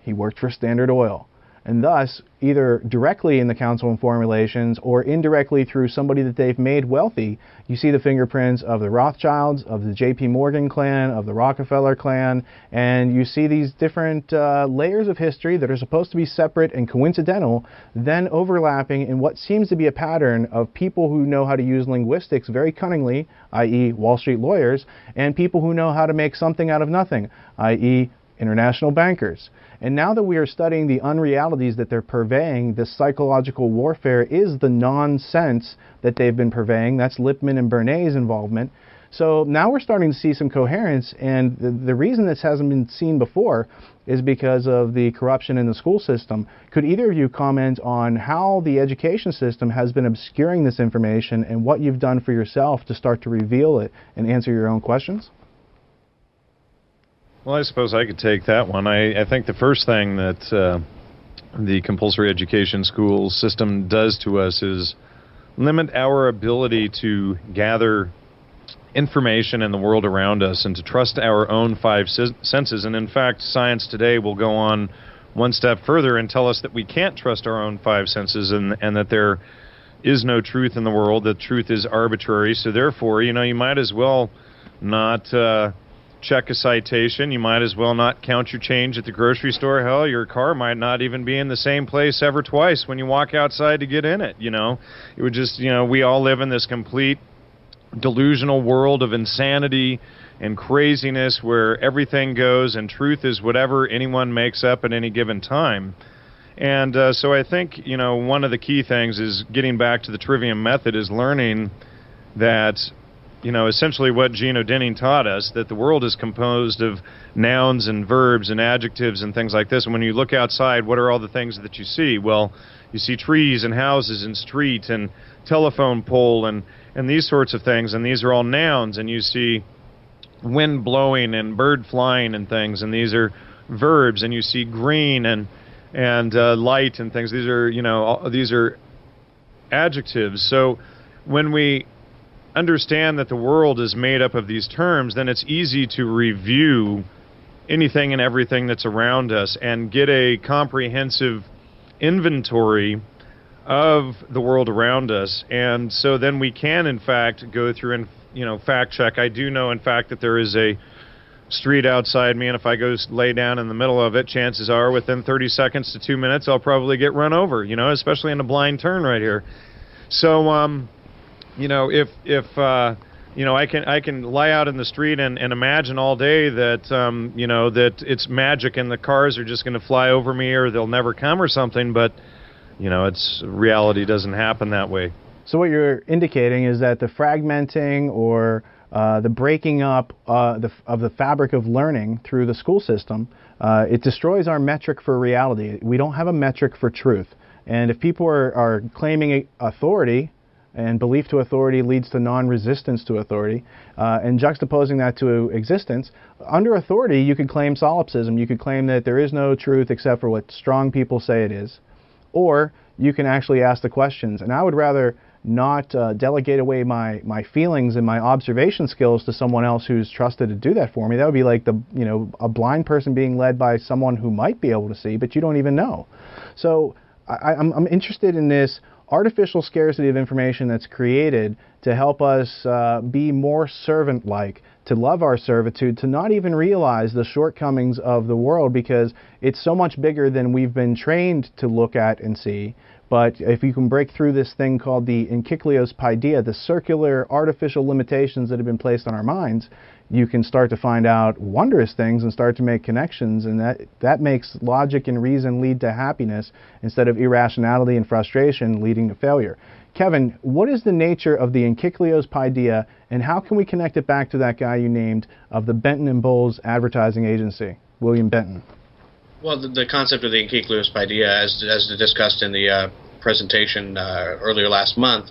He worked for Standard Oil. And thus, either directly in the Council on Foreign Relations or indirectly through somebody that they've made wealthy, you see the fingerprints of the Rothschilds, of the J.P. Morgan clan, of the Rockefeller clan, and you see these different layers of history that are supposed to be separate and coincidental, then overlapping in what seems to be a pattern of people who know how to use linguistics very cunningly, i.e. Wall Street lawyers, and people who know how to make something out of nothing, i.e. international bankers. And now that we are studying the unrealities that they're purveying, this psychological warfare is the nonsense that they've been purveying. That's Lippmann and Bernays' involvement. So now we're starting to see some coherence, and the reason this hasn't been seen before is because of the corruption in the school system. Could either of you comment on how the education system has been obscuring this information and what you've done for yourself to start to reveal it and answer your own questions? Well, I suppose I could take that one. I think the first thing that the compulsory education school system does to us is limit our ability to gather information in the world around us and to trust our own five senses. And in fact, science today will go on one step further and tell us that we can't trust our own five senses and that there is no truth in the world, that truth is arbitrary. So therefore, you might as well not check a citation. You might as well not count your change at the grocery store. Hell, your car might not even be in the same place ever twice when you walk outside to get in it. It would just, we all live in this complete delusional world of insanity and craziness where everything goes and truth is whatever anyone makes up at any given time. And so I think, one of the key things is getting back to the trivium method is learning that essentially what Gino Denning taught us, that the world is composed of nouns and verbs and adjectives and things like this. And when you look outside, what are all the things that you see? Well, you see trees and houses and street and telephone pole and these sorts of things. And these are all nouns. And you see wind blowing and bird flying and things. And these are verbs. And you see green and and light and things. These are, these are adjectives. So when we understand that the world is made up of these terms, then it's easy to review anything and everything that's around us and get a comprehensive inventory of the world around us. And so then we can, in fact, go through and, fact check. I do know, in fact, that there is a street outside me, and if I go lay down in the middle of it, chances are within 30 seconds to 2 minutes, I'll probably get run over, especially in a blind turn right here. So, if I can lie out in the street and imagine all day that, that it's magic and the cars are just going to fly over me or they'll never come or something, but, it's reality doesn't happen that way. So what you're indicating is that the fragmenting or the breaking up of the fabric of learning through the school system, it destroys our metric for reality. We don't have a metric for truth. And if people are claiming authority, and belief to authority leads to non-resistance to authority, and juxtaposing that to existence, under authority you could claim solipsism. You could claim that there is no truth except for what strong people say it is. Or you can actually ask the questions. And I would rather not delegate away my feelings and my observation skills to someone else who's trusted to do that for me. That would be like a blind person being led by someone who might be able to see, but you don't even know. So I'm interested in this artificial scarcity of information that's created to help us be more servant-like, to love our servitude, to not even realize the shortcomings of the world because it's so much bigger than we've been trained to look at and see. But if you can break through this thing called the enkycleos paideia, the circular artificial limitations that have been placed on our minds, you can start to find out wondrous things and start to make connections, and that makes logic and reason lead to happiness instead of irrationality and frustration leading to failure. Kevin, what is the nature of the enkycleos paideia, and how can we connect it back to that guy you named of the Benton and Bowles advertising agency, William Benton? Well, the concept of the enkycleos paideia, as discussed in the presentation earlier last month,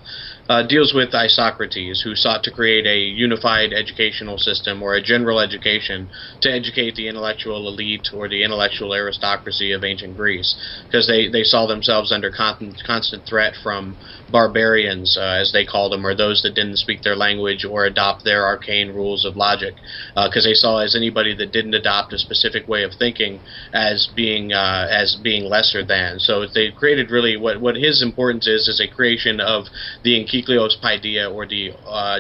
deals with Isocrates, who sought to create a unified educational system or a general education to educate the intellectual elite or the intellectual aristocracy of ancient Greece, because they saw themselves under constant threat from barbarians, as they called them, or those that didn't speak their language or adopt their arcane rules of logic, because they saw as anybody that didn't adopt a specific way of thinking as being lesser than. So they created really what his importance is a creation of the enkycleos paideia, or the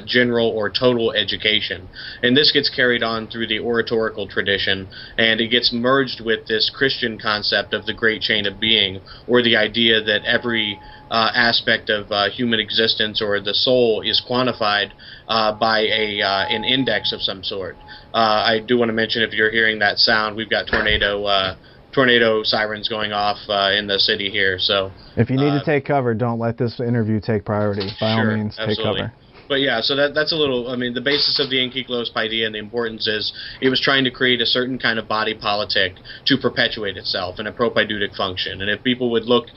general or total education. And this gets carried on through the oratorical tradition, and it gets merged with this Christian concept of the great chain of being, or the idea that every aspect of human existence or the soul is quantified by an index of some sort. I do want to mention, if you're hearing that sound, we've got tornado sirens going off in the city here. So if you need to take cover, don't let this interview take priority. By all means, take cover. But yeah, so that's a little, the basis of the enkycleos paideia and the importance is it was trying to create a certain kind of body politic to perpetuate itself in a propaedeutic function. And if people would look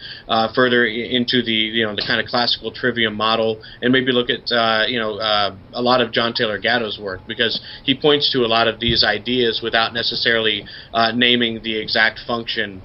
further into the kind of classical trivium model, and maybe look at a lot of John Taylor Gatto's work, because he points to a lot of these ideas without necessarily naming the exact function.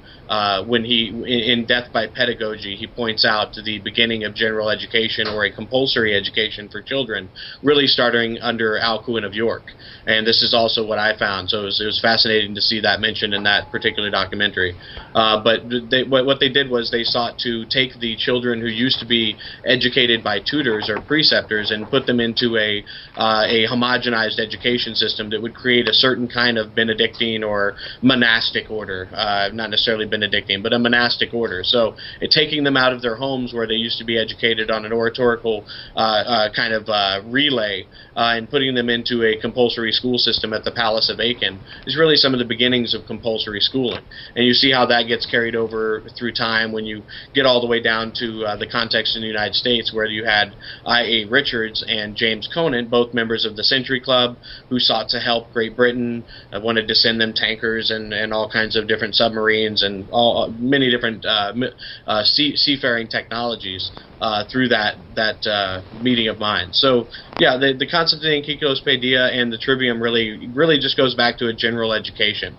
When in Death by Pedagogy, he points out the beginning of general education, or a compulsory education for children, really starting under Alcuin of York. And this is also what I found. So it was fascinating to see that mentioned in that particular documentary. But what they did was they sought to take the children who used to be educated by tutors or preceptors and put them into a homogenized education system that would create a certain kind of Benedictine or monastic order, not necessarily Benedictine, but a monastic order. So taking them out of their homes where they used to be educated on an oratorical kind of relay and putting them into a compulsory school system at the Palace of Aiken is really some of the beginnings of compulsory schooling. And you see how that gets carried over through time when you get all the way down to the context in the United States, where you had I.A. Richards and James Conant, both members of the Century Club, who sought to help Great Britain, wanted to send them tankers and all kinds of different submarines and many different seafaring technologies through that meeting of minds. coherence. So, yeah, the concept of the encyclopedia and the trivium really just goes back to a general education.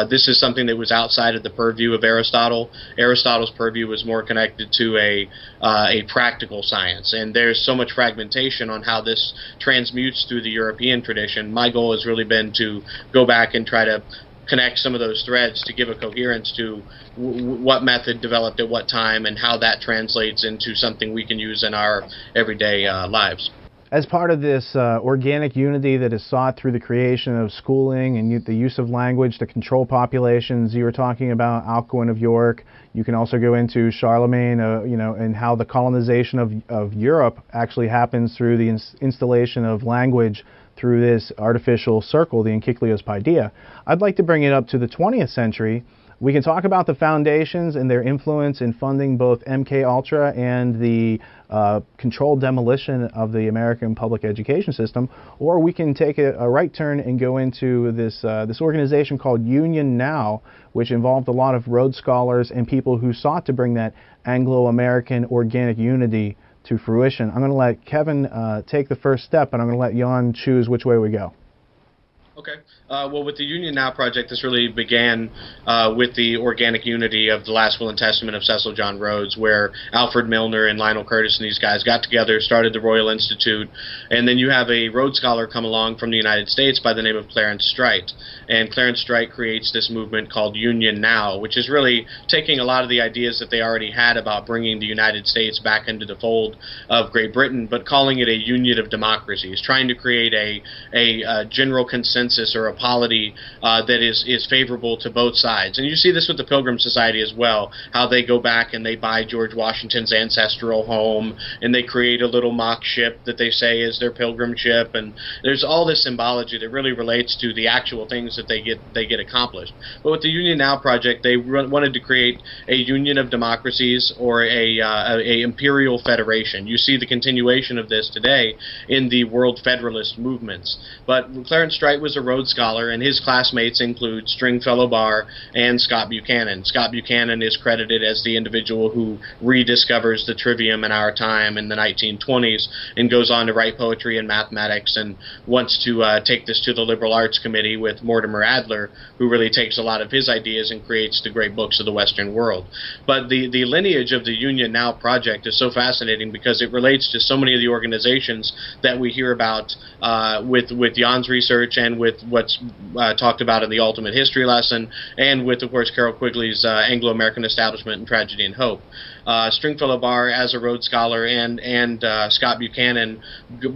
This is something that was outside of the purview of Aristotle. Aristotle's purview was more connected to a practical science, and there's so much fragmentation on how this transmutes through the European tradition. My goal has really been to go back and try to connect some of those threads to give a coherence to what method developed at what time and how that translates into something we can use in our everyday lives. As part of this organic unity that is sought through the creation of schooling and the use of language to control populations, you were talking about Alcuin of York. You can also go into Charlemagne, and how the colonization of Europe actually happens through the installation of language through this artificial circle, the Encyclopedia. I'd like to bring it up to the 20th century. We can talk about the foundations and their influence in funding both MKUltra and the controlled demolition of the American public education system, or we can take a right turn and go into this organization called Union Now, which involved a lot of Rhodes Scholars and people who sought to bring that Anglo-American organic unity to fruition. I'm going to let Kevin take the first step, and I'm going to let Jan choose which way we go. Okay. Well, with the Union Now project, this really began with the organic unity of the Last Will and Testament of Cecil John Rhodes, where Alfred Milner and Lionel Curtis and these guys got together, started the Royal Institute, and then you have a Rhodes Scholar come along from the United States by the name of Clarence Strite. And Clarence Strite creates this movement called Union Now, which is really taking a lot of the ideas that they already had about bringing the United States back into the fold of Great Britain, but calling it a union of democracies, trying to create a general consensus or a polity that is favorable to both sides. And you see this with the Pilgrim Society as well, how they go back and they buy George Washington's ancestral home, and they create a little mock ship that they say is their pilgrim ship, and there's all this symbology that really relates to the actual things that they get accomplished. But with the Union Now project, they wanted to create a union of democracies, or a imperial federation. You see the continuation of this today in the World Federalist movements. But Clarence Strite was a Rhodes Scholar, and his classmates include Stringfellow Barr and Scott Buchanan. Scott Buchanan is credited as the individual who rediscovers the trivium in our time in the 1920s and goes on to write poetry and mathematics, and wants to take this to the Liberal Arts Committee with Mortimer Adler, who really takes a lot of his ideas and creates the great books of the Western world. But the lineage of the Union Now project is so fascinating because it relates to so many of the organizations that we hear about with Jan's research, and with what's talked about in the Ultimate History lesson, and with, of course, Carol Quigley's Anglo-American Establishment and Tragedy and Hope. Stringfellow Barr, as a Rhodes Scholar, and Scott Buchanan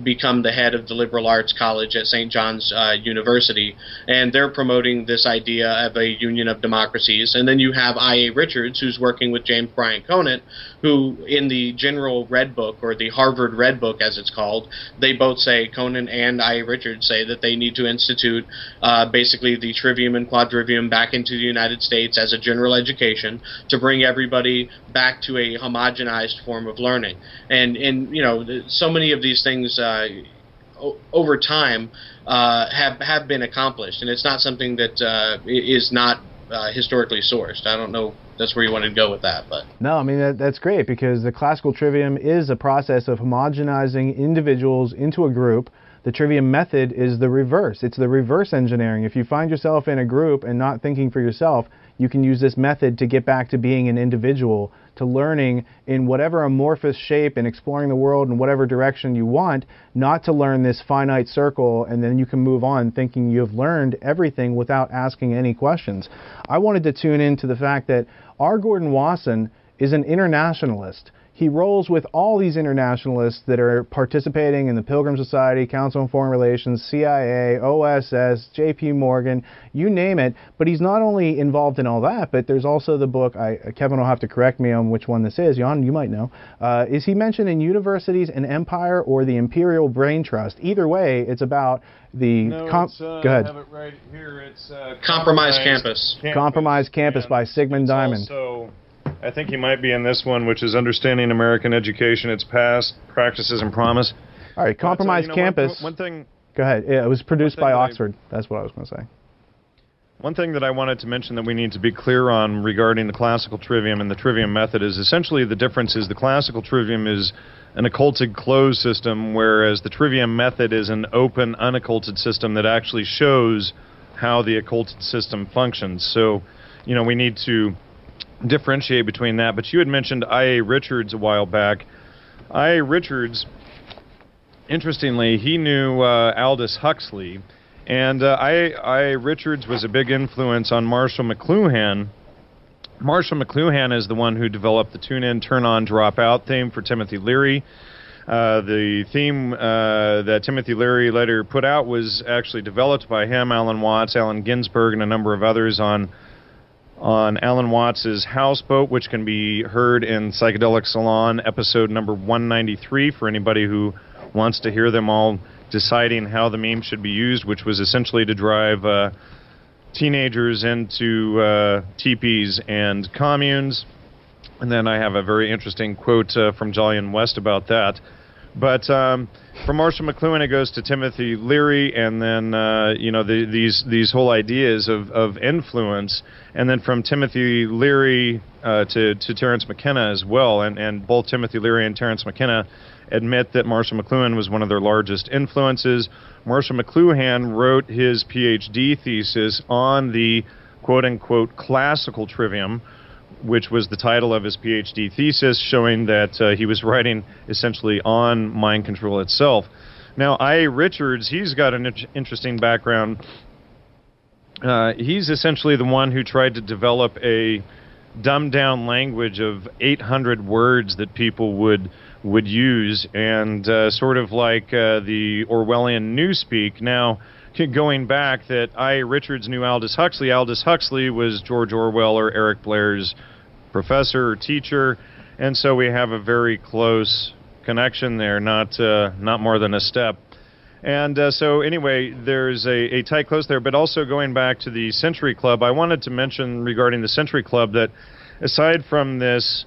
become the head of the Liberal Arts College at St. John's University, and they're promoting this idea of a union of democracies. And then you have I.A. Richards, who's working with James Bryant Conant, who in the General Red Book, or the Harvard Red Book as it's called, they both say, Conant and I.A. Richards say, that they need to institute basically the trivium and quadrivium back into the United States as a general education to bring everybody back to a homogenized form of learning. And so many of these things over time have been accomplished, and it's not something that is not historically sourced. I don't know. That's where you wanted to go with that, but no, I mean that's great, because the classical trivium is a process of homogenizing individuals into a group. The trivium method is the reverse. It's the reverse engineering. If you find yourself in a group and not thinking for yourself, you can use this method to get back to being an individual, to learning in whatever amorphous shape and exploring the world in whatever direction you want, not to learn this finite circle and then you can move on thinking you've learned everything without asking any questions. I wanted to tune into the fact that R. Gordon Wasson is an internationalist. He rolls with all these internationalists that are participating in the Pilgrim Society, Council on Foreign Relations, CIA, OSS, JP Morgan, you name it. But he's not only involved in all that, but there's also the book, Kevin will have to correct me on which one this is. Jan, you might know. Is he mentioned in Universities and Empire or the Imperial Brain Trust? Either way, it's about the... No, go ahead. I have it right here. It's Compromised Campus. Compromised Campus by Sigmund Diamond. I think he might be in this one, which is Understanding American Education, Its Past, Practices, and Promise. All right, Compromised Campus. One thing... Go ahead. Yeah, it was produced by Oxford. That's what I was going to say. One thing that I wanted to mention that we need to be clear on regarding the classical trivium and the trivium method is essentially the difference is the classical trivium is an occulted closed system, whereas the trivium method is an open, unocculted system that actually shows how the occulted system functions. So, we need to differentiate between that. But you had mentioned I.A. Richards a while back. I.A. Richards, interestingly, he knew Aldous Huxley. And I.A. Richards was a big influence on Marshall McLuhan. Marshall McLuhan is the one who developed the tune-in, turn-on, drop-out theme for Timothy Leary. The theme that Timothy Leary later put out was actually developed by him, Alan Watts, Allen Ginsberg, and a number of others on Alan Watts' Houseboat, which can be heard in Psychedelic Salon, episode number 193, for anybody who wants to hear them all deciding how the meme should be used, which was essentially to drive teenagers into teepees and communes. And then I have a very interesting quote from Jolyon West about that. But from Marshall McLuhan, it goes to Timothy Leary, and then these whole ideas of influence, and then from Timothy Leary to Terence McKenna as well. And both Timothy Leary and Terence McKenna admit that Marshall McLuhan was one of their largest influences. Marshall McLuhan wrote his PhD thesis on the quote-unquote classical trivium, which was the title of his PhD thesis, showing that he was writing essentially on mind control itself. Now, I.A. Richards, he's got an interesting background. He's essentially the one who tried to develop a dumbed-down language of 800 words that people would use, and sort of like the Orwellian newspeak. Now, going back, that I.A. Richards knew Aldous Huxley. Aldous Huxley was George Orwell or Eric Blair's professor or teacher, and so we have a very close connection there, not more than a step. And so anyway, there's a tight close there. But also going back to the Century Club, I wanted to mention regarding the Century Club that aside from this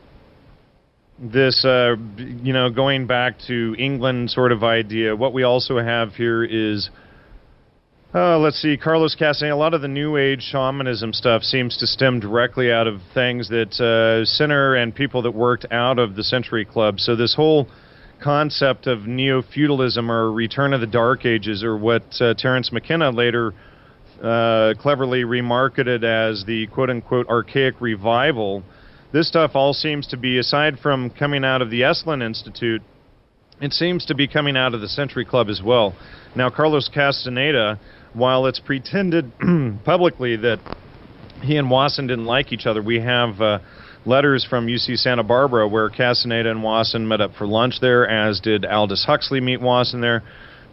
going back to England sort of idea, what we also have here is, let's see, Carlos Castaneda. A lot of the New Age shamanism stuff seems to stem directly out of things that Sinner and people that worked out of the Century Club. So this whole concept of neo-feudalism or return of the Dark Ages, or what Terence McKenna later cleverly remarketed as the quote-unquote archaic revival, this stuff all seems to be, aside from coming out of the Esalen Institute, it seems to be coming out of the Century Club as well. Now, Carlos Castaneda, while it's pretended publicly that he and Wasson didn't like each other, we have letters from UC Santa Barbara where Castaneda and Wasson met up for lunch there, as did Aldous Huxley meet Wasson there.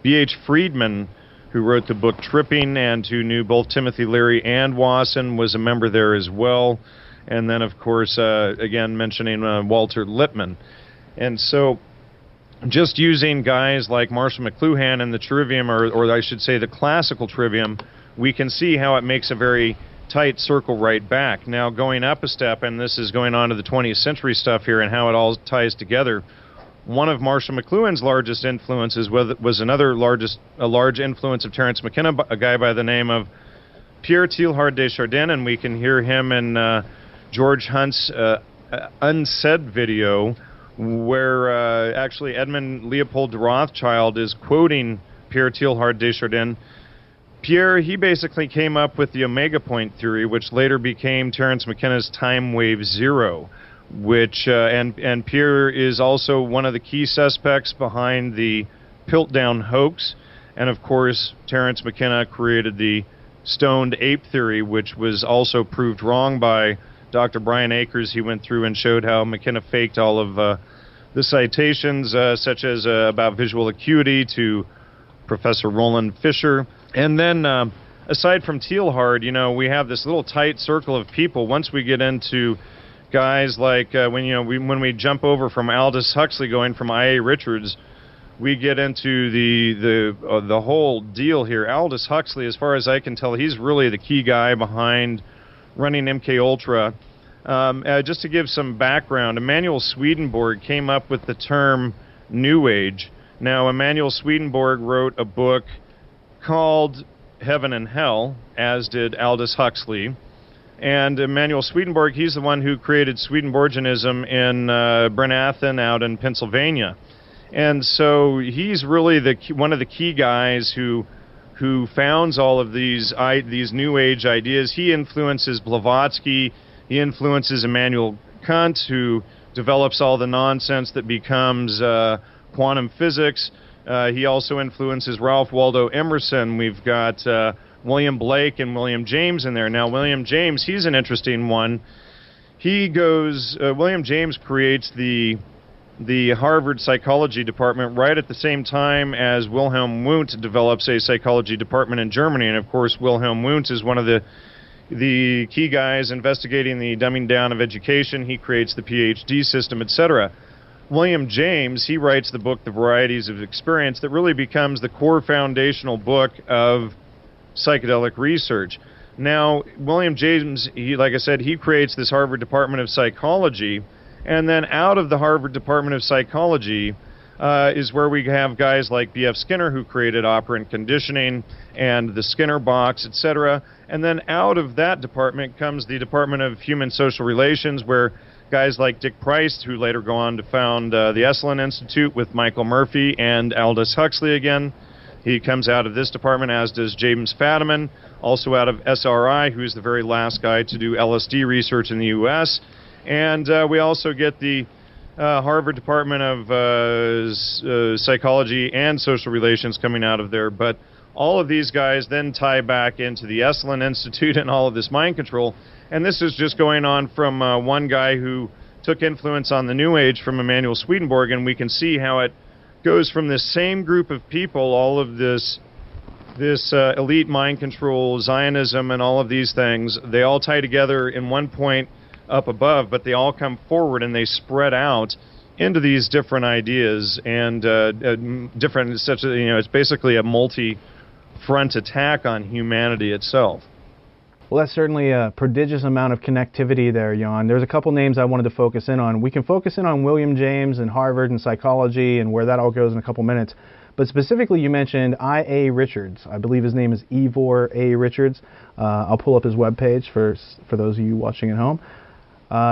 B.H. Friedman, who wrote the book Tripping and who knew both Timothy Leary and Wasson, was a member there as well. And then, of course, again, mentioning Walter Lippmann. And so just using guys like Marshall McLuhan and the trivium, or I should say the classical trivium, we can see how it makes a very tight circle right back. Now, going up a step, and this is going on to the 20th century stuff here and how it all ties together, one of Marshall McLuhan's largest influences was a large influence of Terence McKenna, a guy by the name of Pierre Teilhard de Chardin, and we can hear him in George Hunt's Unsaid video, where actually Edmund Leopold de Rothschild is quoting Pierre Teilhard de Chardin. Pierre, he basically came up with the omega point theory, which later became Terence McKenna's time wave zero, which and Pierre is also one of the key suspects behind the Piltdown hoax. And of course, Terence McKenna created the stoned ape theory, which was also proved wrong by Dr. Brian Akers. He went through and showed how McKenna faked all of the citations, such as about visual acuity, to Professor Roland Fisher. And then, aside from Teilhard, we have this little tight circle of people. Once we get into guys like when we jump over from Aldous Huxley, going from I.A. Richards, we get into the whole deal here. Aldous Huxley, as far as I can tell, he's really the key guy behind running MKUltra. Just to give some background, Emanuel Swedenborg came up with the term New Age. Now, Emanuel Swedenborg wrote a book called Heaven and Hell, as did Aldous Huxley. And Emanuel Swedenborg, he's the one who created Swedenborgianism in Brenathan out in Pennsylvania. And so he's really one of the key guys who founds all of these New Age ideas. He influences Blavatsky, he influences Immanuel Kant, who develops all the nonsense that becomes quantum physics. He also influences Ralph Waldo Emerson. We've got William Blake and William James in there. Now, William James, he's an interesting one. William James creates the Harvard Psychology Department right at the same time as Wilhelm Wundt develops a psychology department in Germany. And, of course, Wilhelm Wundt is one of the key guys investigating the dumbing down of education. He creates the PhD system, etc. William James, he writes the book The Varieties of Experience that really becomes the core foundational book of psychedelic research. Now, William James, like I said, he creates this Harvard Department of Psychology, and then out of the Harvard Department of Psychology is where we have guys like B.F. Skinner, who created operant conditioning and the Skinner box, etc. And then out of that department comes the Department of Human Social Relations, where guys like Dick Price, who later go on to found the Esalen Institute with Michael Murphy and Aldous Huxley again. He comes out of this department, as does James Fadiman, also out of SRI, who's the very last guy to do LSD research in the U.S. And we also get the Harvard Department of Psychology and Social Relations coming out of there. But all of these guys then tie back into the Esalen Institute and all of this mind control. And this is just going on from one guy who took influence on the New Age from Emanuel Swedenborg, and we can see how it goes from this same group of people, all of this elite mind control, Zionism, and all of these things. They all tie together in one point up above, but they all come forward and they spread out into these different ideas and different, such as, it's basically a multi-front attack on humanity itself. Well, that's certainly a prodigious amount of connectivity there, Jan. There's a couple names I wanted to focus in on. We can focus in on William James and Harvard and psychology and where that all goes in a couple minutes. But specifically, you mentioned I.A. Richards. I believe his name is Ivor A. Richards. I'll pull up his webpage for those of you watching at home.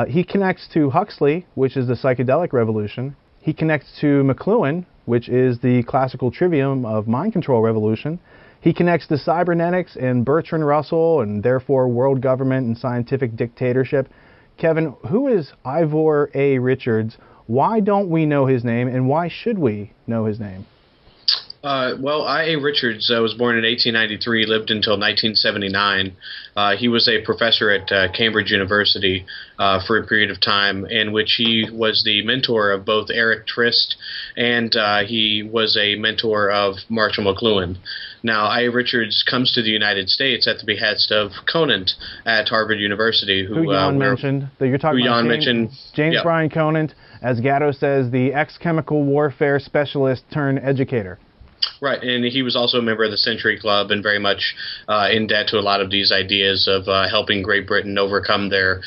He connects to Huxley, which is the psychedelic revolution. He connects to McLuhan, which is the classical trivium of mind control revolution. He connects to cybernetics and Bertrand Russell, and therefore world government and scientific dictatorship. Kevin, who is Ivor A. Richards? Why don't we know his name, and why should we know his name? Well, I.A. Richards was born in 1893, lived until 1979. He was a professor at Cambridge University for a period of time, in which he was the mentor of both Eric Trist, and he was a mentor of Marshall McLuhan. Now, I.A. Richards comes to the United States at the behest of Conant at Harvard University, who Jan mentioned. You're talking about James yeah. Bryan Conant, as Gatto says, the ex-chemical warfare specialist turned educator. Right, and he was also a member of the Century Club and very much in debt to a lot of these ideas of helping Great Britain overcome their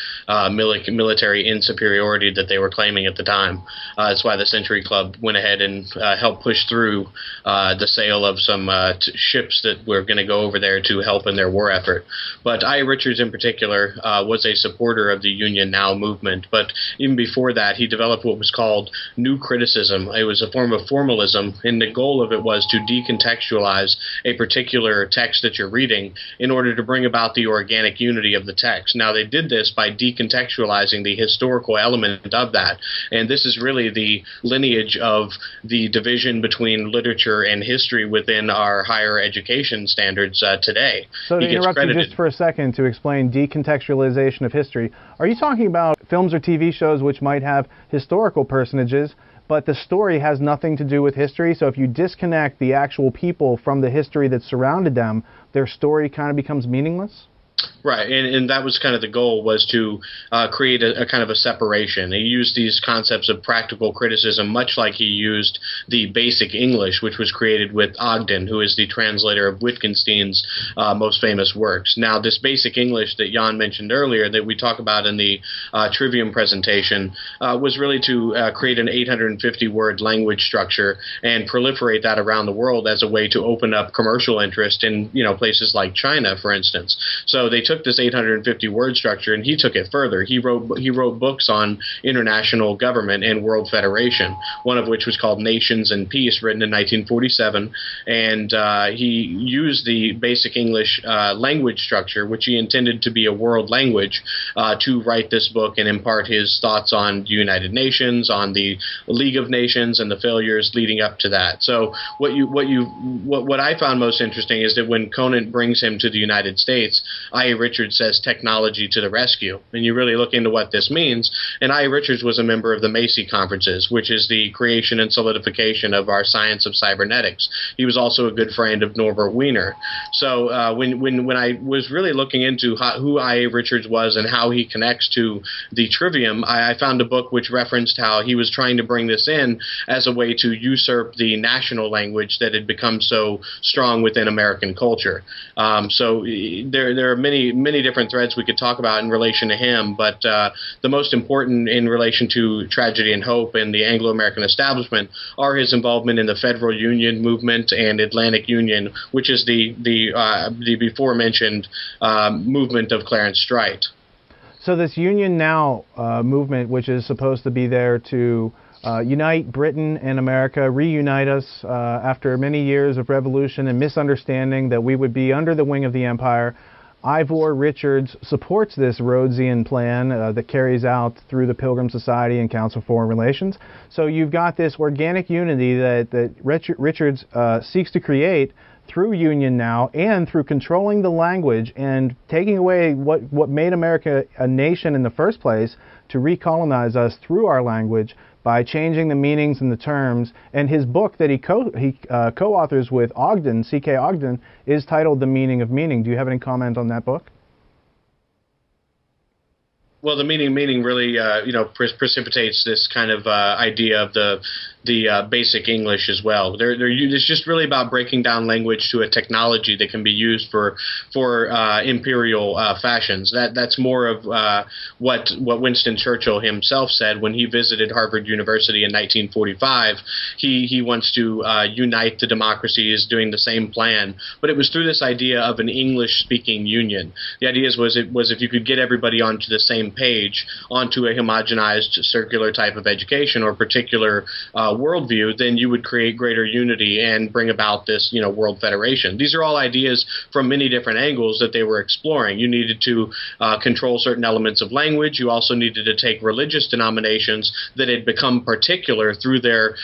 military insuperiority that they were claiming at the time. That's why the Century Club went ahead and helped push through the sale of some ships that were going to go over there to help in their war effort. But I. Richards in particular was a supporter of the Union Now movement, but even before that he developed what was called New Criticism. It was a form of formalism, and the goal of it was to decontextualize a particular text that you're reading in order to bring about the organic unity of the text. Now, they did this by decontextualizing the historical element of that, and this is really the lineage of the division between literature and history within our higher education standards today. So to interrupt you just for a second to explain decontextualization of history, are you talking about films or TV shows which might have historical personages, but the story has nothing to do with history? So if you disconnect the actual people from the history that surrounded them, their story kind of becomes meaningless? Right, and that was kind of the goal, was to create a kind of a separation. He used these concepts of practical criticism, much like he used the basic English, which was created with Ogden, who is the translator of Wittgenstein's most famous works. Now, this basic English that Jan mentioned earlier, that we talk about in the Trivium presentation, was really to create an 850-word language structure and proliferate that around the world as a way to open up commercial interest in places like China, for instance. So they took this 850-word structure and he took it further. He wrote books on international government and world federation, one of which was called Nations and Peace, written in 1947. And he used the basic English language structure, which he intended to be a world language, to write this book and impart his thoughts on the United Nations, on the League of Nations, and the failures leading up to that. So what I found most interesting is that when Conant brings him to the United States, I.A. Richards says technology to the rescue. And you really look into what this means. And I.A. Richards was a member of the Macy conferences, which is the creation and solidification of our science of cybernetics. He was also a good friend of Norbert Wiener. So when I was really looking into who I.A. Richards was and how he connects to the Trivium, I found a book which referenced how he was trying to bring this in as a way to usurp the national language that had become so strong within American culture. So there are many different threads we could talk about in relation to him, but the most important in relation to Tragedy and Hope and the Anglo-American establishment are his involvement in the Federal Union movement and Atlantic Union, which is the before-mentioned movement of Clarence Strite. So this Union Now movement, which is supposed to be there to unite Britain and America, reunite us after many years of revolution and misunderstanding that we would be under the wing of the empire. Ivor Richards supports this Rhodesian plan that carries out through the Pilgrim Society and Council of Foreign Relations. So you've got this organic unity that Richards seeks to create through Union Now and through controlling the language and taking away what made America a nation in the first place, to recolonize us through our language by changing the meanings and the terms. And his book that he co-authors with Ogden, C.K. Ogden, is titled The Meaning of Meaning. Do you have any comment on that book? Well, the meaning really, precipitates this kind of idea of the basic English as well. It's just really about breaking down language to a technology that can be used for imperial fashions. That's more of what Winston Churchill himself said when he visited Harvard University in 1945. He wants to unite the democracies, doing the same plan, but it was through this idea of an English-speaking union. The idea was if you could get everybody onto the same page, onto a homogenized circular type of education or particular worldview, then you would create greater unity and bring about this, world federation. These are all ideas from many different angles that they were exploring. You needed to control certain elements of language. You also needed to take religious denominations that had become particular through their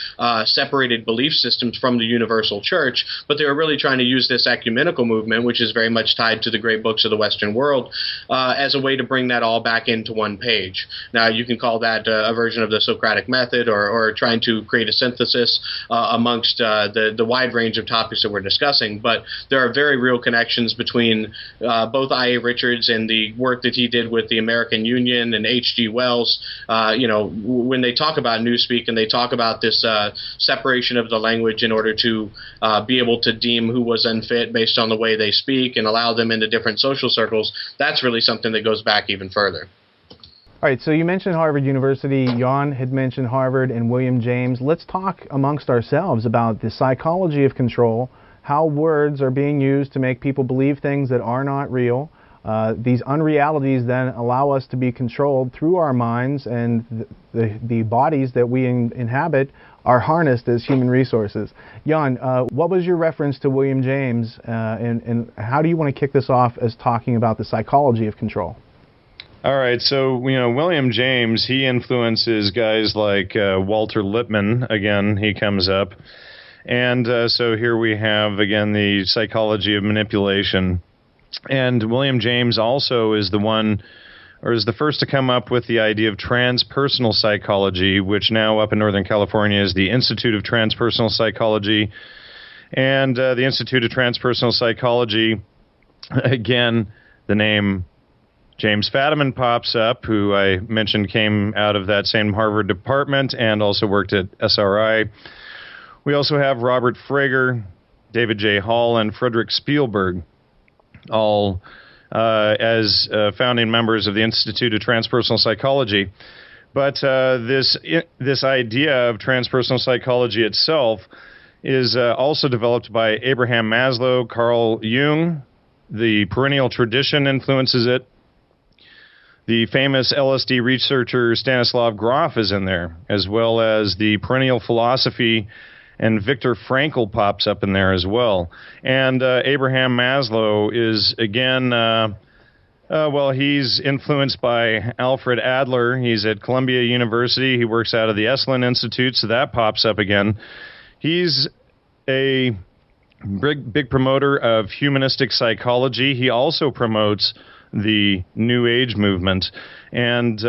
separated belief systems from the universal church, but they were really trying to use this ecumenical movement, which is very much tied to the great books of the Western world, as a way to bring that all back into one page. Now, you can call that a version of the Socratic method, or trying to create a synthesis amongst the wide range of topics that we're discussing, but there are very real connections between both I.A. Richards and the work that he did with the American Union and H.G. Wells. When they talk about Newspeak and they talk about this separation of the language in order to be able to deem who was unfit based on the way they speak and allow them into different social circles, that's really something that goes back even further. All right, so you mentioned Harvard University. Jan had mentioned Harvard and William James. Let's talk amongst ourselves about the psychology of control, how words are being used to make people believe things that are not real. These unrealities then allow us to be controlled through our minds, and the bodies that we inhabit are harnessed as human resources. Jan, what was your reference to William James, and how do you want to kick this off as talking about the psychology of control? All right, so, William James, he influences guys like Walter Lippmann. Again, he comes up. And so here we have, again, the psychology of manipulation. And William James also is the first to come up with the idea of transpersonal psychology, which now up in Northern California is the Institute of Transpersonal Psychology. And the Institute of Transpersonal Psychology, again, the name James Fadiman pops up, who I mentioned came out of that same Harvard department and also worked at SRI. We also have Robert Frager, David J. Hall, and Frederick Spielberg, all as founding members of the Institute of Transpersonal Psychology. But this idea of transpersonal psychology itself is also developed by Abraham Maslow, Carl Jung. The perennial tradition influences it. The famous LSD researcher Stanislav Grof is in there, as well as the perennial philosophy, and Viktor Frankl pops up in there as well. And Abraham Maslow is, again, he's influenced by Alfred Adler. He's at Columbia University. He works out of the Esalen Institute, so that pops up again. He's a big promoter of humanistic psychology. He also promotes the New Age movement. And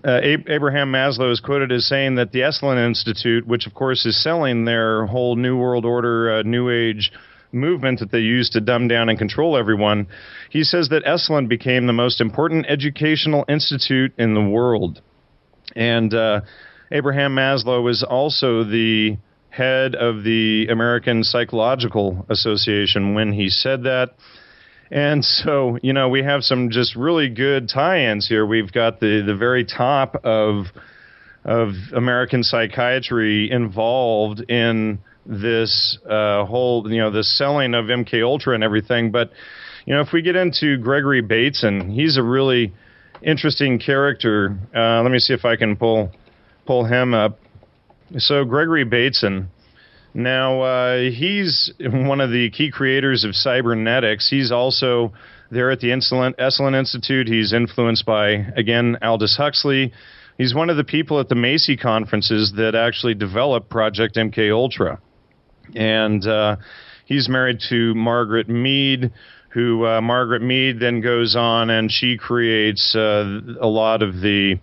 Abraham Maslow is quoted as saying that the Esalen Institute, which of course is selling their whole New World Order, New Age movement that they use to dumb down and control everyone, he says that Esalen became the most important educational institute in the world. And Abraham Maslow is also the head of the American Psychological Association when he said that. And so, we have some just really good tie-ins here. We've got the very top of American psychiatry involved in this whole, the selling of MKUltra and everything. But, if we get into Gregory Bateson, he's a really interesting character. Let me see if I can pull him up. So Gregory Bateson. Now, he's one of the key creators of Cybernetics. He's also there at the Esalen Institute. He's influenced by, again, Aldous Huxley. He's one of the people at the Macy conferences that actually developed Project MKUltra. And he's married to Margaret Mead, who Margaret Mead then goes on and she creates a lot of the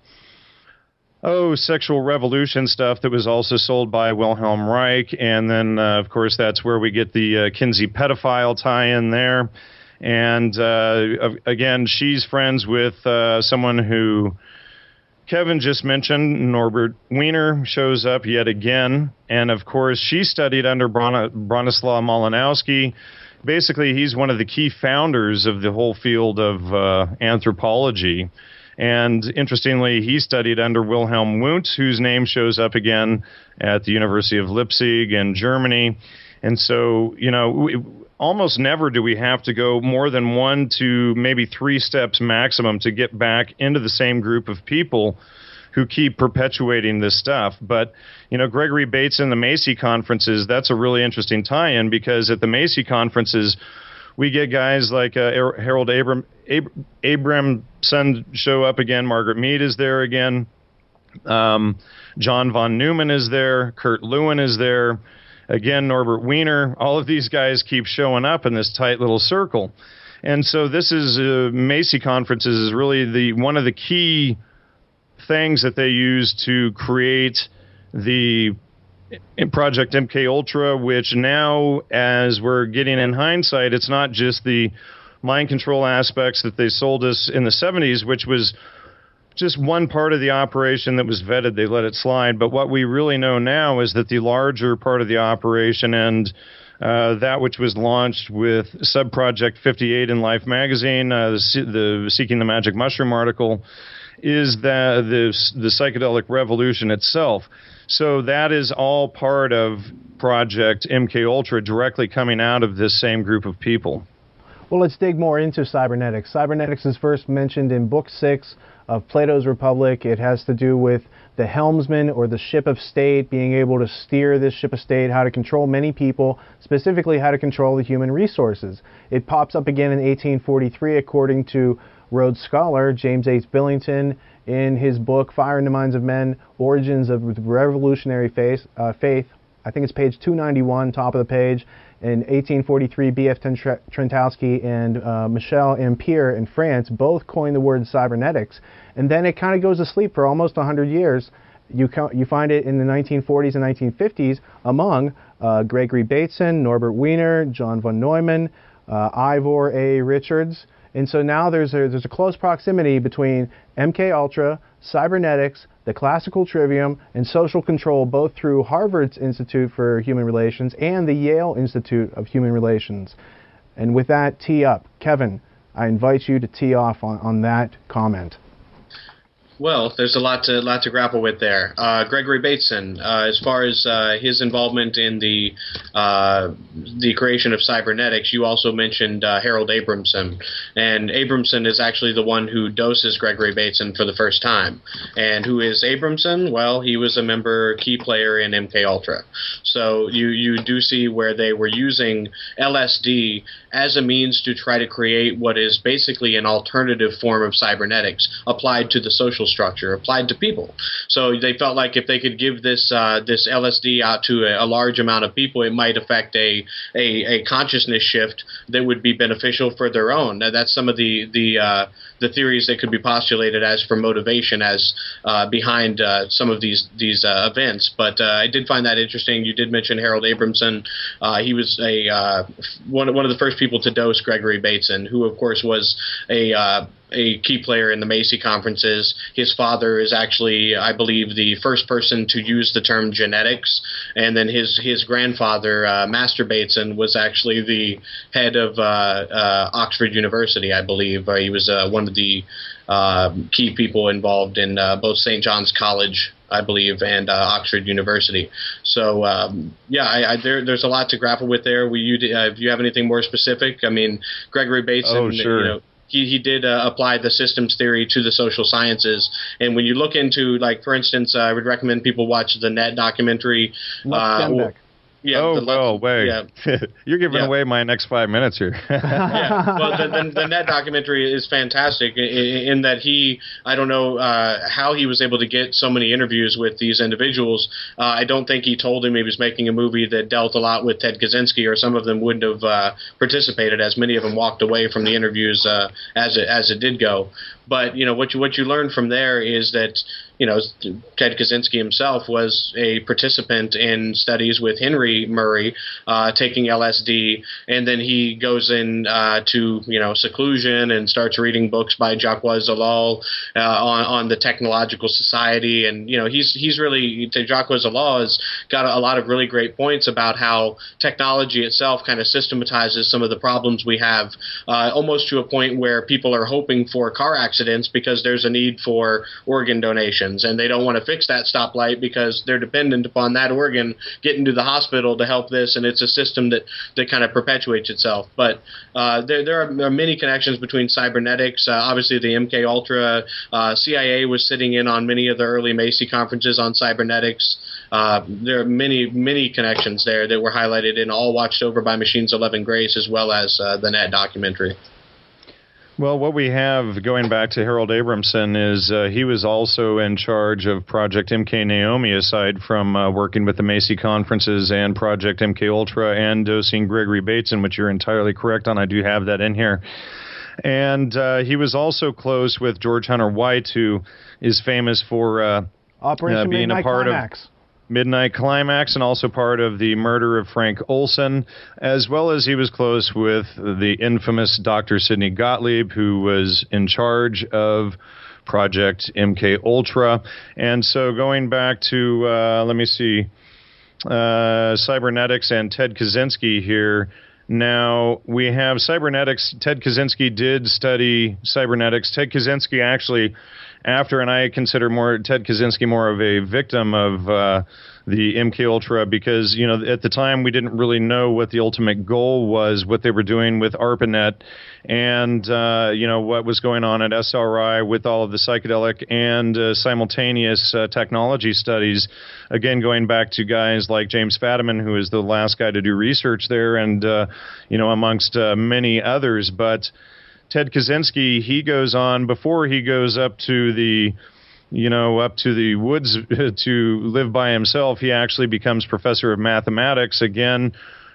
sexual revolution stuff that was also sold by Wilhelm Reich. And then, of course, that's where we get the Kinsey pedophile tie-in there. And, again, she's friends with someone who Kevin just mentioned. Norbert Wiener shows up yet again. And, of course, she studied under Bronislaw Malinowski. Basically, he's one of the key founders of the whole field of anthropology. And interestingly, he studied under Wilhelm Wundt, whose name shows up again at the University of Leipzig in Germany. And so, almost never do we have to go more than 1 to maybe 3 steps maximum to get back into the same group of people who keep perpetuating this stuff. But, Gregory Bateson, the Macy conferences, that's a really interesting tie-in, because at the Macy conferences, we get guys like Harold Abramson show up again. Margaret Mead is there again. John von Neumann is there. Kurt Lewin is there. Again, Norbert Wiener. All of these guys keep showing up in this tight little circle. And so this is Macy conferences is really one of the key things that they use to create the Project MKUltra, which now, as we're getting in hindsight, it's not just the mind control aspects that they sold us in the 70s, which was just one part of the operation that was vetted. They let it slide. But what we really know now is that the larger part of the operation, and that which was launched with Subproject 58 in Life magazine, the Seeking the Magic Mushroom article, is the psychedelic revolution itself. So that is all part of Project MKUltra, directly coming out of this same group of people. Well, let's dig more into cybernetics. Cybernetics is first mentioned in Book 6 of Plato's Republic. It has to do with the helmsman, or the ship of state, being able to steer this ship of state, how to control many people, specifically how to control the human resources. It pops up again in 1843, according to Rhodes Scholar James H. Billington, in his book Fire in the Minds of Men, Origins of Revolutionary Faith. I think it's page 291, top of the page. In 1843, B.F. Trentowski and Michel Ampere in France both coined the word cybernetics. And then it kind of goes to sleep for almost 100 years. You find it in the 1940s and 1950s among Gregory Bateson, Norbert Wiener, John von Neumann, Ivor A. Richards. And so now there's a close proximity between MKUltra, Cybernetics, the Classical Trivium, and Social Control, both through Harvard's Institute for Human Relations and the Yale Institute of Human Relations. And with that, tee up. Kevin, I invite you to tee off on that comment. Well, there's a lot to grapple with there. Gregory Bateson, as far as his involvement in the creation of cybernetics, you also mentioned Harold Abramson, and Abramson is actually the one who doses Gregory Bateson for the first time. And who is Abramson? Well, he was a key player in MKUltra. So you do see where they were using LSD as a means to try to create what is basically an alternative form of cybernetics applied to the social structure, applied to people. So they felt like if they could give this LSD out to a large amount of people, it might affect a consciousness shift that would be beneficial for their own. Now, that's some of the theories that could be postulated as for motivation as behind some of these events. But I did find that interesting. You did mention Harold Abramson. He was one of the first people to dose Gregory Bateson, who of course was a key player in the Macy conferences. His father is actually, I believe, the first person to use the term genetics, and then his grandfather, Master Bateson, was actually the head of Oxford University, I believe. He was one of the key people involved in both St. John's College, I believe, and Oxford University. So, there's a lot to grapple with there. If you have anything more specific, I mean, Gregory Bateson, oh, sure. He did apply the systems theory to the social sciences. And when you look into, like, for instance, I would recommend people watch the Net documentary. Wait. You're giving away my next 5 minutes here. Well, the Net documentary is fantastic in that I don't know how he was able to get so many interviews with these individuals. I don't think he told him he was making a movie that dealt a lot with Ted Kaczynski, or some of them wouldn't have participated, as many of them walked away from the interviews as it did go. But what you learn from there is that Ted Kaczynski himself was a participant in studies with Henry Murray taking LSD, and then he goes in to seclusion and starts reading books by Jacques Ellul on the technological society. And he's really, Jacques Ellul has got a lot of really great points about how technology itself kind of systematizes some of the problems we have, almost to a point where people are hoping for car accidents because there's a need for organ donation. And they don't want to fix that stoplight because they're dependent upon that organ getting to the hospital to help this, and it's a system that kind of perpetuates itself. But there are many connections between cybernetics. Obviously, the MKUltra, CIA was sitting in on many of the early Macy conferences on cybernetics. There are many connections there that were highlighted and all watched over by Machines of Loving Grace, as well as the Net documentary. Well, what we have, going back to Harold Abramson, is he was also in charge of Project MK Naomi, aside from working with the Macy conferences and Project MKUltra and dosing Gregory Bateson, which you're entirely correct on. I do have that in here. And he was also close with George Hunter White, who is famous for being a part of Midnight Climax, and also part of the murder of Frank Olson, as well as he was close with the infamous Dr. Sidney Gottlieb, who was in charge of Project MKUltra. And so going back to, cybernetics and Ted Kaczynski here. Now, we have cybernetics. Ted Kaczynski did study cybernetics. Ted Kaczynski actually, and I consider Ted Kaczynski more of a victim of the MKUltra, because at the time we didn't really know what the ultimate goal was, what they were doing with ARPANET, and what was going on at SRI with all of the psychedelic and simultaneous technology studies. Again, going back to guys like James Fadiman, who is the last guy to do research there, and amongst many others. But Ted Kaczynski, he goes on, before he goes up to the woods to live by himself, he actually becomes professor of mathematics, again,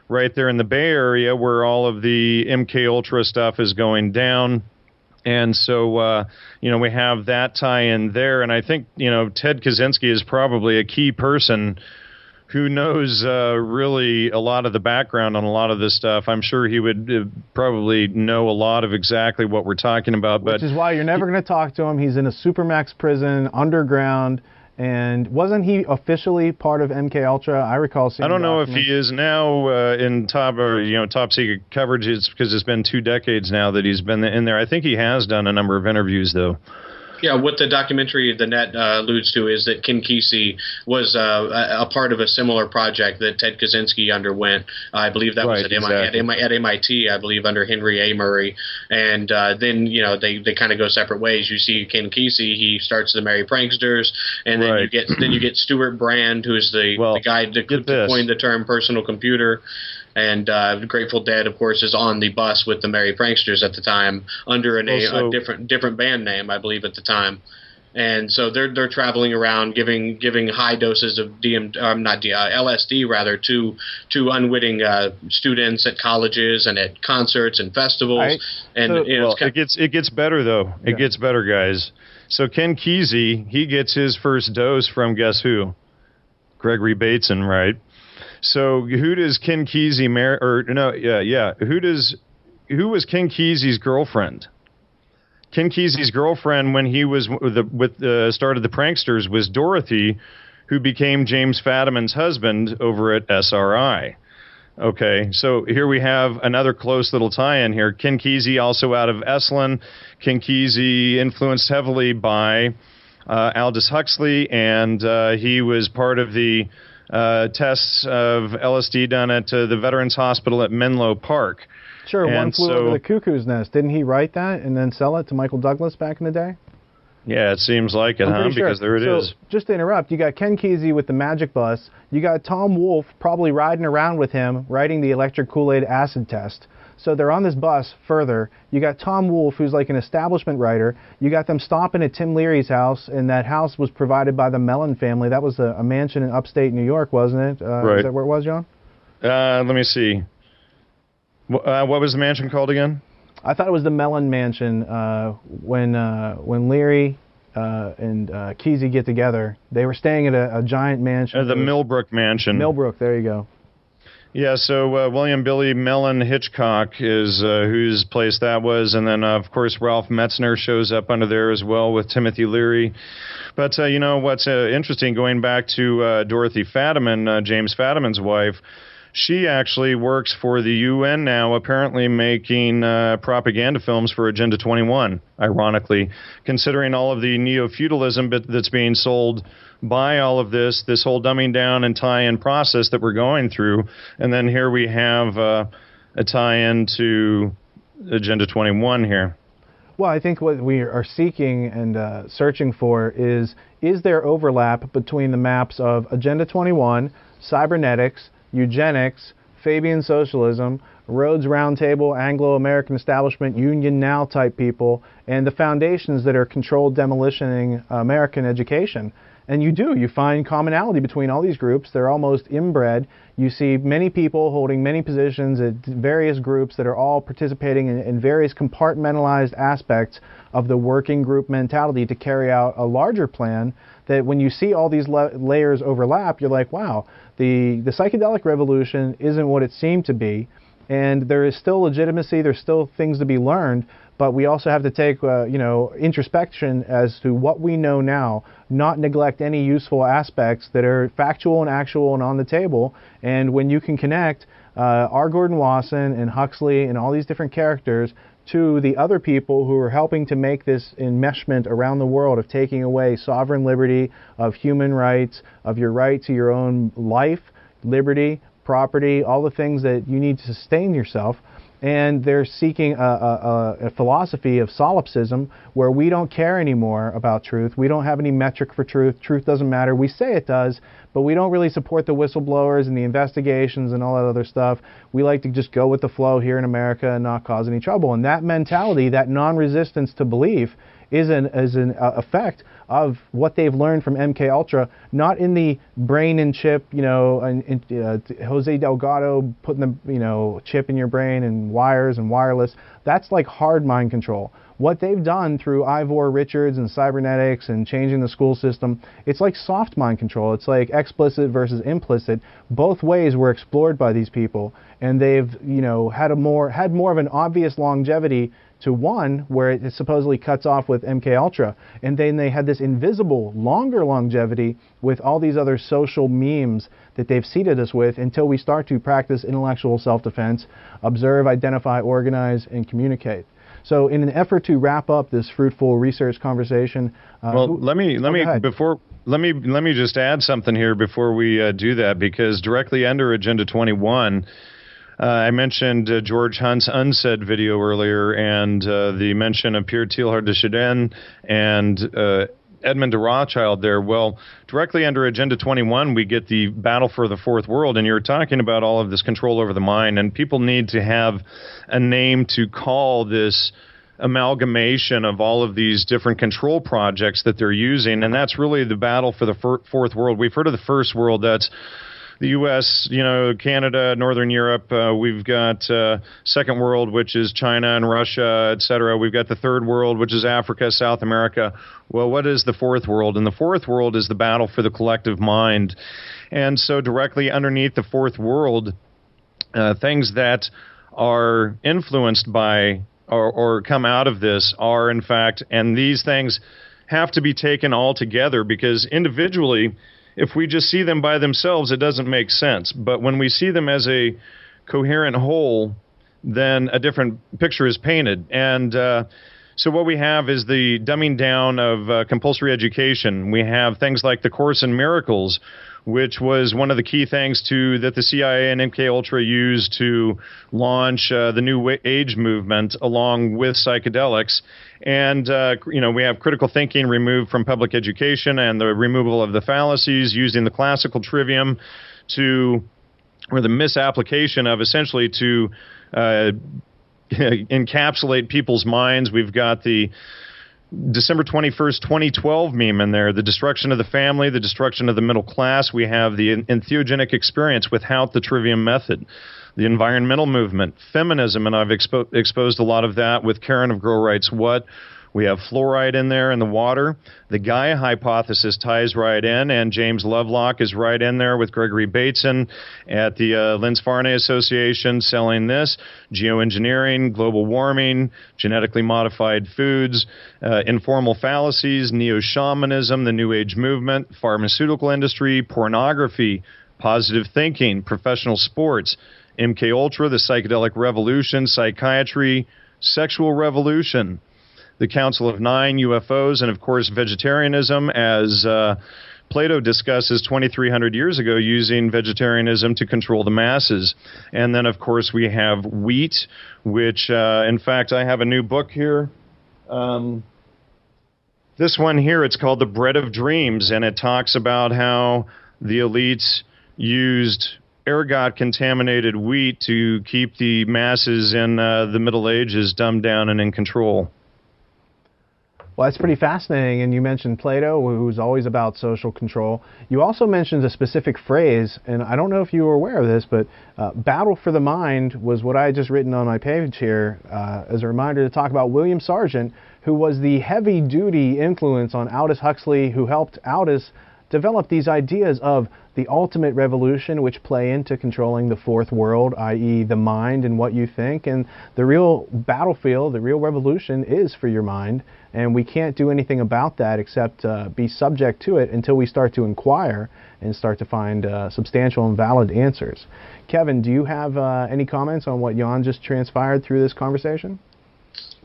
right there in the Bay Area, where all of the MKUltra stuff is going down. And so, we have that tie-in there. And I think, Ted Kaczynski is probably a key person who knows really a lot of the background on a lot of this stuff. I'm sure he would probably know a lot of exactly what we're talking about. Which is why you're never going to talk to him. He's in a supermax prison underground. And wasn't he officially part of MKUltra? I recall seeing. I don't know if he is now in top secret coverage. It's because it's been 2 decades now that he's been in there. I think he has done a number of interviews though. Yeah, what the documentary The Net alludes to is that Ken Kesey was a part of a similar project that Ted Kaczynski underwent. I believe that was at MIT, I believe, under Henry A. Murray. And then, they kind of go separate ways. You see Ken Kesey, he starts the Merry Pranksters, and then you get Stuart Brand, who is the guy to coin the term personal computer. And Grateful Dead, of course, is on the bus with the Merry Pranksters at the time under a different band name, I believe, at the time. And so they're traveling around giving high doses of LSD rather to unwitting students at colleges and at concerts and festivals. Right. And it gets better though. Yeah. It gets better, guys. So Ken Kesey, he gets his first dose from guess who? Gregory Bateson, right? So who does Ken Kesey marry? Who was Ken Kesey's girlfriend? Ken Kesey's girlfriend when he was started the Pranksters was Dorothy, who became James Fadiman's husband over at SRI. Okay, so here we have another close little tie-in here. Ken Kesey also out of Esalen. Ken Kesey influenced heavily by Aldous Huxley, and he was part of the tests of LSD done at the Veterans Hospital at Menlo Park. Sure, One Flew Over the Cuckoo's Nest. Didn't he write that and then sell it to Michael Douglas back in the day? Yeah, it seems like it, huh? Because there it is. Just to interrupt, you got Ken Kesey with the Magic Bus. You got Tom Wolfe probably riding around with him, writing the electric Kool-Aid acid test. So they're on this bus further. You got Tom Wolfe, who's like an establishment writer. You got them stopping at Tim Leary's house, and that house was provided by the Mellon family. That was a mansion in upstate New York, wasn't it? Right. Is that where it was, John? Let me see. What was the mansion called again? I thought it was the Mellon Mansion. When Leary and Kesey get together, they were staying at a giant mansion. The Millbrook Mansion. Millbrook, there you go. Yeah, so William Billy Mellon Hitchcock is whose place that was, and then of course Ralph Metzner shows up under there as well with Timothy Leary. But what's interesting, going back to Dorothy Fadiman, James Fadiman's wife, she actually works for the UN now, apparently making propaganda films for Agenda 21, ironically, considering all of the neo-feudalism that's being sold by all of this whole dumbing down and tie-in process that we're going through. And then here we have a tie-in to Agenda 21 here. Well, I think what we are seeking and searching for is there overlap between the maps of Agenda 21, Cybernetics, eugenics, Fabian socialism, Rhodes Roundtable, Anglo-American establishment, Union Now type people, and the foundations that are controlled demolitioning American education. And you find commonality between all these groups. They're almost inbred. You see many people holding many positions at various groups that are all participating in various compartmentalized aspects of the working group mentality to carry out a larger plan that when you see all these layers overlap, you're like, wow, the psychedelic revolution isn't what it seemed to be. And there is still legitimacy, there's still things to be learned, but we also have to take introspection as to what we know now, not neglect any useful aspects that are factual and actual and on the table. And when you can connect R. Gordon Wasson and Huxley and all these different characters to the other people who are helping to make this enmeshment around the world of taking away sovereign liberty, of human rights, of your right to your own life, liberty, property, all the things that you need to sustain yourself. And they're seeking a philosophy of solipsism where we don't care anymore about truth. We don't have any metric for truth. Truth doesn't matter. We say it does, but we don't really support the whistleblowers and the investigations and all that other stuff. We like to just go with the flow here in America and not cause any trouble. And that mentality, that non-resistance to belief, is an effect of what they've learned from MKUltra, not in the brain and chip, Jose Delgado putting the, chip in your brain and wires and wireless. That's like hard mind control. What they've done through Ivor Richards and Cybernetics and changing the school system, it's like soft mind control. It's like explicit versus implicit. Both ways were explored by these people, and they've, had more of an obvious longevity to one where it supposedly cuts off with MKUltra, and then they had this invisible, longer longevity with all these other social memes that they've seeded us with until we start to practice intellectual self-defense, observe, identify, organize, and communicate. So, in an effort to wrap up this fruitful research conversation, let me just add something here before we do that, because directly under Agenda 21. I mentioned George Hunt's Unsaid video earlier, and the mention of Pierre Teilhard de Chardin and Edmund de Rothschild there. Well, directly under Agenda 21, we get the battle for the fourth world, and you're talking about all of this control over the mind, and people need to have a name to call this amalgamation of all of these different control projects that they're using, and that's really the battle for the fourth world. We've heard of the first world, that's the U.S., Canada, Northern Europe. We've got Second World, which is China and Russia, etc. We've got the Third World, which is Africa, South America. Well, what is the fourth world? And the fourth world is the battle for the collective mind. And so directly underneath the fourth world, things that are influenced by or come out of this are, in fact, and these things have to be taken all together, because individually, if we just see them by themselves, it doesn't make sense. But when we see them as a coherent whole, then a different picture is painted. And so what we have is the dumbing down of compulsory education. We have things like the Course in Miracles, which was one of the key things that the CIA and MKUltra used to launch the New Age movement along with psychedelics. And, we have critical thinking removed from public education and the removal of the fallacies, using the classical trivium or the misapplication of essentially to encapsulate people's minds. We've got the December 21st, 2012 meme in there, the destruction of the family, the destruction of the middle class. We have the entheogenic experience without the trivium method, the environmental movement, feminism, and I've exposed a lot of that with Karen of Girl Writes What. We have fluoride in there in the water. The Gaia hypothesis ties right in, and James Lovelock is right in there with Gregory Bateson at the Linz Farney Association selling this. Geoengineering, global warming, genetically modified foods, informal fallacies, neo-shamanism, the New Age movement, pharmaceutical industry, pornography, positive thinking, professional sports, MKUltra, the psychedelic revolution, psychiatry, sexual revolution, the Council of Nine, UFOs, and of course vegetarianism, as Plato discusses 2,300 years ago, using vegetarianism to control the masses. And then of course we have wheat, which in fact I have a new book here. This one here, it's called The Bread of Dreams, and it talks about how the elites used ergot-contaminated wheat to keep the masses in the Middle Ages dumbed down and in control. Well, that's pretty fascinating, and you mentioned Plato, who's always about social control. You also mentioned a specific phrase, and I don't know if you were aware of this, but battle for the mind was what I had just written on my page here as a reminder to talk about William Sargent, who was the heavy-duty influence on Aldous Huxley, who helped Aldous develop these ideas of the ultimate revolution, which play into controlling the fourth world, i.e. the mind and what you think. And the real battlefield, the real revolution is for your mind, and we can't do anything about that except be subject to it until we start to inquire and start to find substantial and valid answers. Kevin, do you have any comments on what Jan just transpired through this conversation?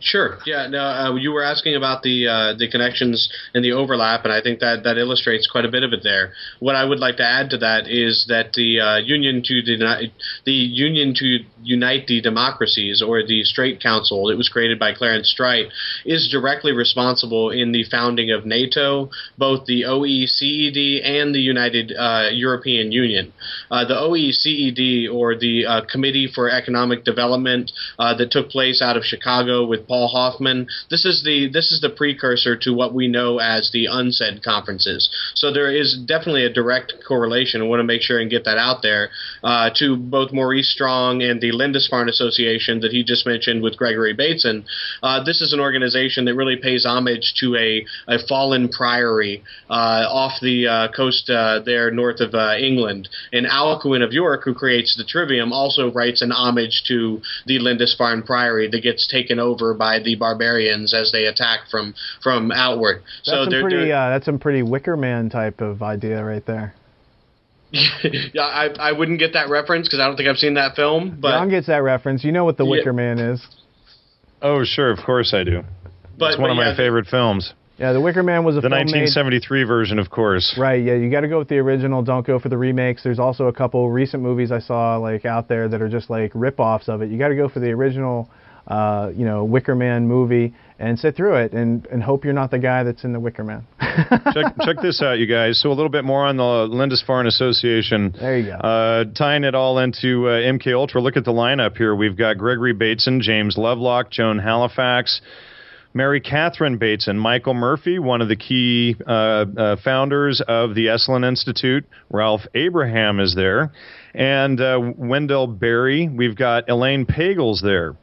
Sure. Yeah. No. You were asking about the connections and the overlap, and I think that illustrates quite a bit of it there. What I would like to add to that is that the Union to Unite the Democracies, or the Strait Council, it was created by Clarence Strait, is directly responsible in the founding of NATO, both the OECD and the United European Union. The OECD, or the Committee for Economic Development, that took place out of Chicago with Paul Hoffman. This is the precursor to what we know as the unsaid conferences. So there is definitely a direct correlation. I want to make sure and get that out there to both Maurice Strong and the Lindisfarne Association that he just mentioned with Gregory Bateson. This is an organization that really pays homage to a fallen priory off the coast there north of England. And Alcuin of York, who creates the Trivium, also writes an homage to the Lindisfarne Priory that gets taken over by the barbarians as they attack from outward. That's some pretty Wicker Man type of idea right there. Yeah, I wouldn't get that reference because I don't think I've seen that film. But John gets that reference. You know what the Wicker Man is. Oh, sure, of course I do. It's one of my favorite films. Yeah, The Wicker Man was a the film 1973 version, of course. Right, yeah, you got to go with the original. Don't go for the remakes. There's also a couple recent movies I saw like out there that are just like rip-offs of it. You got to go for the original, Wicker Man movie and sit through it and hope you're not the guy that's in The Wicker Man. check this out, you guys. So a little bit more on the Lindisfarne Association. There you go. Tying it all into MKUltra. Look at the lineup here. We've got Gregory Bateson, James Lovelock, Joan Halifax, Mary Catherine Bateson, Michael Murphy, one of the key founders of the Esalen Institute. Ralph Abraham is there. And Wendell Berry. We've got Elaine Pagels there.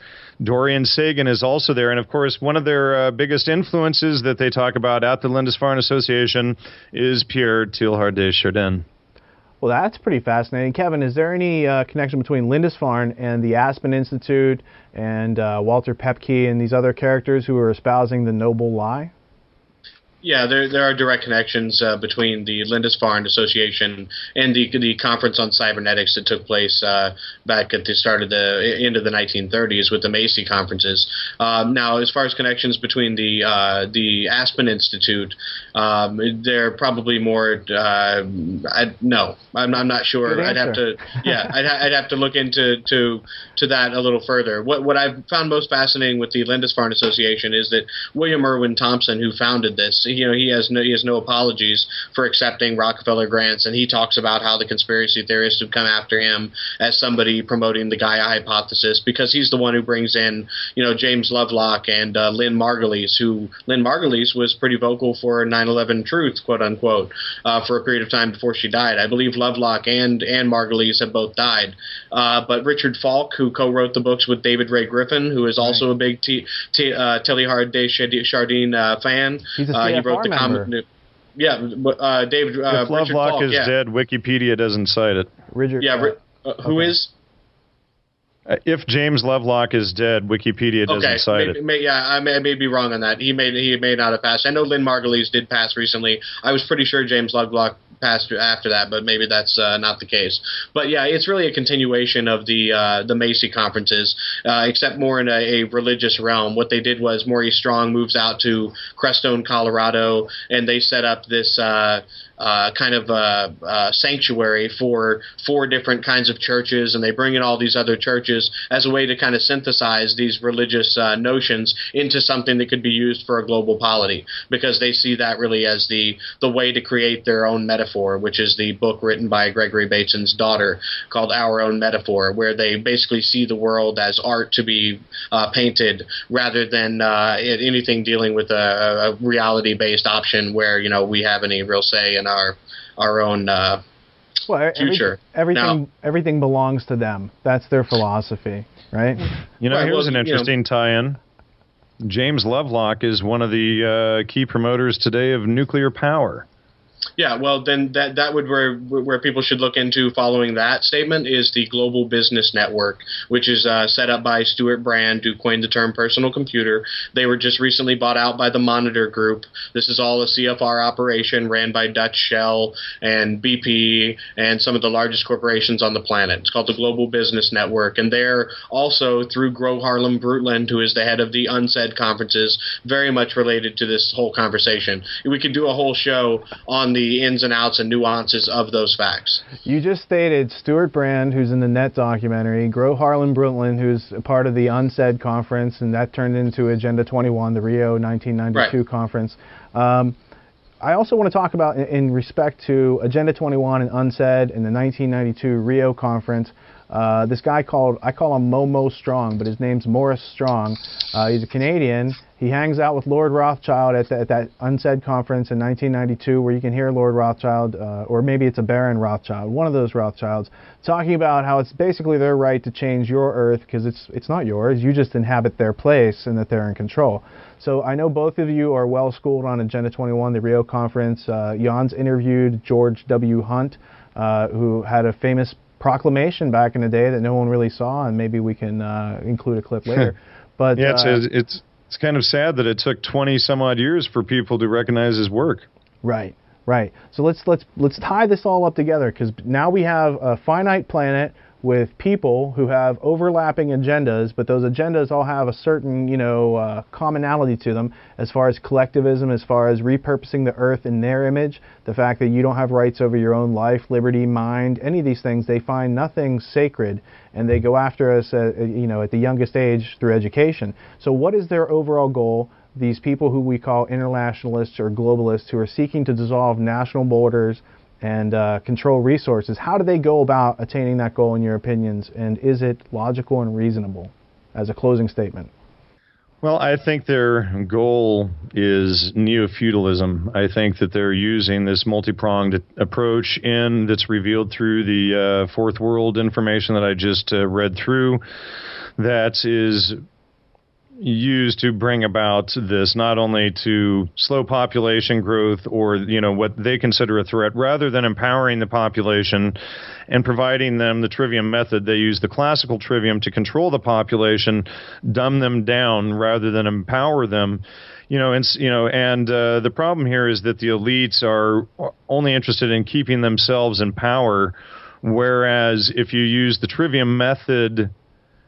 Dorian Sagan is also there. And, of course, one of their biggest influences that they talk about at the Lindisfarne Association is Pierre Teilhard de Chardin. Well, that's pretty fascinating. Kevin, is there any connection between Lindisfarne and the Aspen Institute and Walter Pepke and these other characters who are espousing the noble lie? Yeah, there are direct connections between the Lindisfarne Association and the conference on cybernetics that took place back at the start of the end of the 1930s with the Macy conferences. Now, as far as connections between the Aspen Institute, they're probably more. No, I'm not sure. I'd have to. Yeah, I'd have to look into that a little further. What I've found most fascinating with the Lindisfarne Association is that William Irwin Thompson, who founded this, he has no apologies for accepting Rockefeller grants, and he talks about how the conspiracy theorists have come after him as somebody promoting the Gaia hypothesis because he's the one who brings in James Lovelock and Lynn Margulies, who Lynn Margulies was pretty vocal for 9/11 truth, quote unquote, for a period of time before she died. I believe Lovelock and Margulies have both died, but Richard Falk, who co-wrote the books with David Ray Griffin, who is also a big Teilhard de Chardin fan. He wrote the comic. Yeah, David. If Lovelock is dead, Wikipedia doesn't cite it. Richard. Yeah, who is? If James Lovelock is dead, Wikipedia doesn't cite it. I may be wrong on that. He may not have passed. I know Lynn Margulies did pass recently. I was pretty sure James Lovelock passed after that, but maybe that's not the case. But yeah, it's really a continuation of the Macy conferences, except more in a religious realm. What they did was Maurice Strong moves out to Crestone, Colorado, and they set up this kind of sanctuary for 4 different kinds of churches, and they bring in all these other churches as a way to kind of synthesize these religious notions into something that could be used for a global polity, because they see that really as the way to create their own metaphor, which is the book written by Gregory Bateson's daughter called Our Own Metaphor, where they basically see the world as art to be painted rather than anything dealing with a reality-based option where we have any real say in our own future. Everything belongs to them. That's their philosophy, right? Here's an interesting tie-in. James Lovelock is one of the key promoters today of nuclear power. Yeah, well, then that would where people should look into following that statement is the Global Business Network, which is set up by Stuart Brand, who coined the term personal computer. They were just recently bought out by the Monitor Group. This is all a CFR operation ran by Dutch Shell and BP and some of the largest corporations on the planet. It's called the Global Business Network, and they're also, through Gro Harlem Brundtland, who is the head of the Unsaid conferences, very much related to this whole conversation. We could do a whole show on the ins and outs and nuances of those facts. You just stated Stuart Brand, who's in the Net documentary, Gro Harlem Brundtland, who's a part of the Unsaid conference, and that turned into Agenda 21, the Rio 1992 conference. I also want to talk about, in respect to Agenda 21 and Unsaid and the 1992 Rio conference, This guy I call him Momo Strong, but his name's Morris Strong. He's a Canadian. He hangs out with Lord Rothschild at that Unsaid conference in 1992, where you can hear Lord Rothschild, or maybe it's a Baron Rothschild, one of those Rothschilds, talking about how it's basically their right to change your Earth because it's not yours. You just inhabit their place and that they're in control. So I know both of you are well schooled on Agenda 21, the Rio conference. Jan's interviewed George W. Hunt, who had a famous proclamation back in the day that no one really saw, and maybe we can include a clip later. But yeah, it's kind of sad that it took 20 some odd years for people to recognize his work. Right. So let's tie this all up together, because now we have a finite planet with people who have overlapping agendas, but those agendas all have a certain, commonality to them as far as collectivism, as far as repurposing the Earth in their image, the fact that you don't have rights over your own life, liberty, mind, any of these things. They find nothing sacred, and they go after us, at the youngest age through education. So what is their overall goal? These people who we call internationalists or globalists, who are seeking to dissolve national borders and control resources. How do they go about attaining that goal, in your opinions, and is it logical and reasonable, as a closing statement? Well, I think their goal is neo-feudalism. I think that they're using this multi-pronged approach that's revealed through the Fourth World information that I just read through, that is used to bring about this, not only to slow population growth or what they consider a threat, rather than empowering the population and providing them the trivium method. They use the classical trivium to control the population, dumb them down rather than empower them. The problem here is that the elites are only interested in keeping themselves in power, whereas if you use the trivium method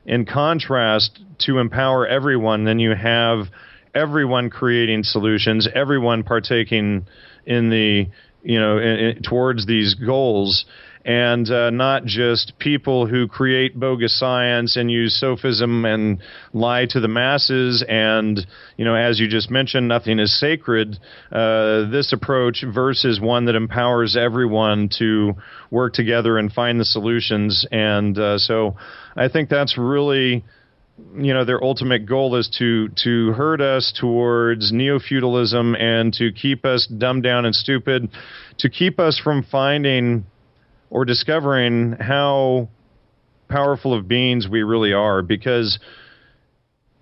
in contrast to empower everyone, then you have everyone creating solutions, everyone partaking in the, towards these goals, and not just people who create bogus science and use sophism and lie to the masses. And, as you just mentioned, nothing is sacred. This approach versus one that empowers everyone to work together and find the solutions. And so I think that's really, their ultimate goal is to herd us towards neo-feudalism and to keep us dumbed down and stupid, to keep us from finding or discovering how powerful of beings we really are. Because,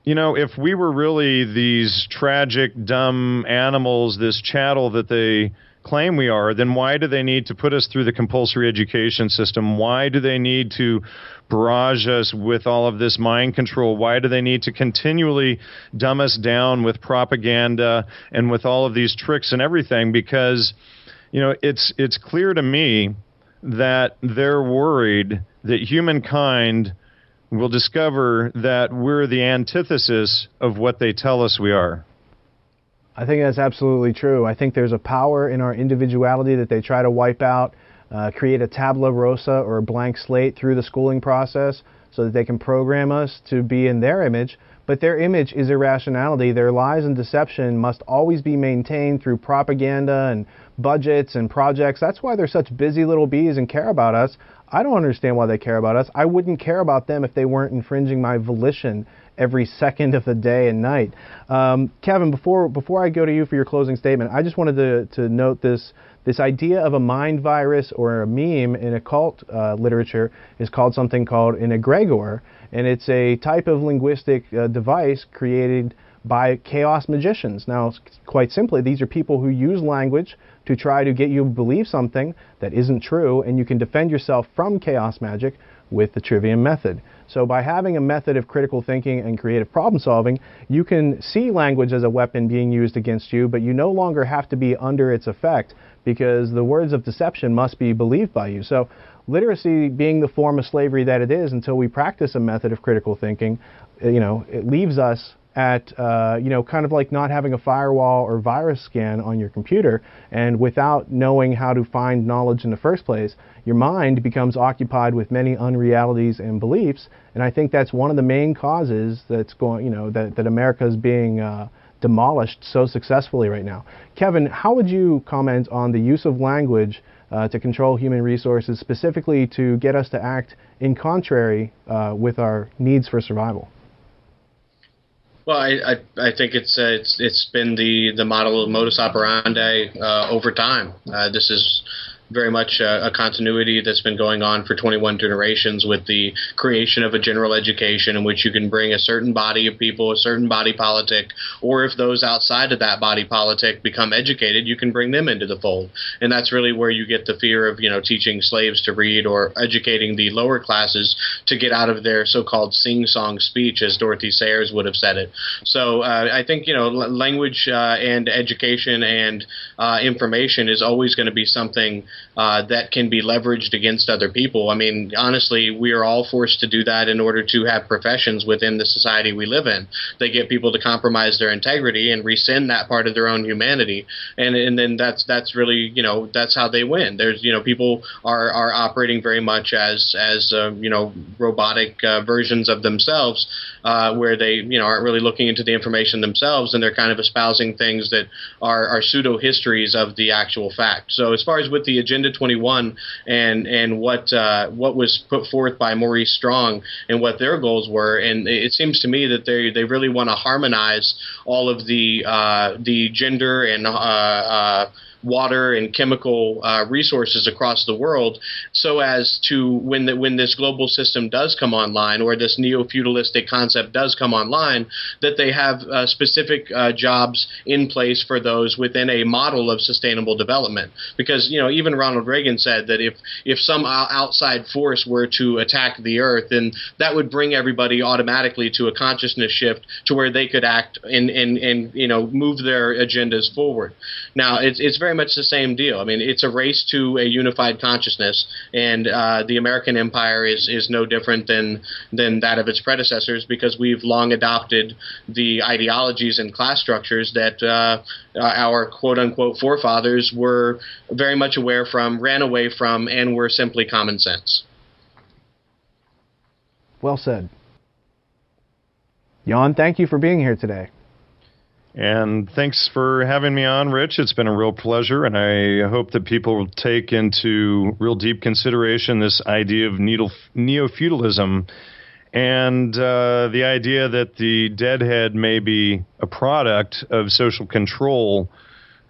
if we were really these tragic, dumb animals, this chattel that they claim we are, then why do they need to put us through the compulsory education system? Why do they need to barrage us with all of this mind control? Why do they need to continually dumb us down with propaganda and with all of these tricks and everything? Because, it's clear to me that they're worried that humankind will discover that we're the antithesis of what they tell us we are. I think that's absolutely true. I think there's a power in our individuality that they try to wipe out, create a tabula rasa or a blank slate through the schooling process so that they can program us to be in their image. But their image is irrationality. Their lies and deception must always be maintained through propaganda and budgets and projects. That's why they're such busy little bees and care about us. I don't understand why they care about us. I wouldn't care about them if they weren't infringing my volition every second of the day and night. Kevin, before I go to you for your closing statement, I just wanted to note this idea of a mind virus or a meme in occult literature is called something called an egregor, and it's a type of linguistic device created by chaos magicians. Now, quite simply, these are people who use language to try to get you to believe something that isn't true, and you can defend yourself from chaos magic with the trivium method. So by having a method of critical thinking and creative problem solving, you can see language as a weapon being used against you, but you no longer have to be under its effect, because the words of deception must be believed by you. So literacy being the form of slavery that it is until we practice a method of critical thinking, it leaves us at, kind of like not having a firewall or virus scan on your computer, and without knowing how to find knowledge in the first place, your mind becomes occupied with many unrealities and beliefs, and I think that's one of the main causes that's going, that America is being demolished so successfully right now. Kevin, how would you comment on the use of language to control human resources, specifically to get us to act in contrary with our needs for survival? Well, I think it's been the model of modus operandi over time. This is very much a continuity that's been going on for 21 generations, with the creation of a general education in which you can bring a certain body of people, a certain body politic, or if those outside of that body politic become educated, you can bring them into the fold. And that's really where you get the fear of, teaching slaves to read or educating the lower classes to get out of their so-called sing-song speech, as Dorothy Sayers would have said it. So I think, language and education and information is always going to be something that can be leveraged against other people. I mean, honestly, we are all forced to do that in order to have professions within the society we live in. They get people to compromise their integrity and rescind that part of their own humanity, and then that's really, that's how they win. There's, people are operating very much as robotic versions of themselves, where they, aren't really looking into the information themselves, and they're kind of espousing things that are pseudo histories of the actual fact. So as far as with the Agenda 21 and what was put forth by Maurice Strong and what their goals were, and it seems to me that they really want to harmonize all of the gender and water and chemical resources across the world, so as to when this global system does come online, or this neo-feudalistic concept does come online, that they have specific jobs in place for those within a model of sustainable development. Because even Ronald Reagan said that if some outside force were to attack the Earth, then that would bring everybody automatically to a consciousness shift to where they could act and move their agendas forward. Now it's very much the same deal. I mean, it's a race to a unified consciousness, and the American empire is no different than that of its predecessors, because we've long adopted the ideologies and class structures that our quote-unquote forefathers were very much aware from, ran away from, and were simply common sense. Well said. Jan, thank you for being here today. And thanks for having me on, Rich. It's been a real pleasure, and I hope that people will take into real deep consideration this idea of neo-feudalism and the idea that the deadhead may be a product of social control,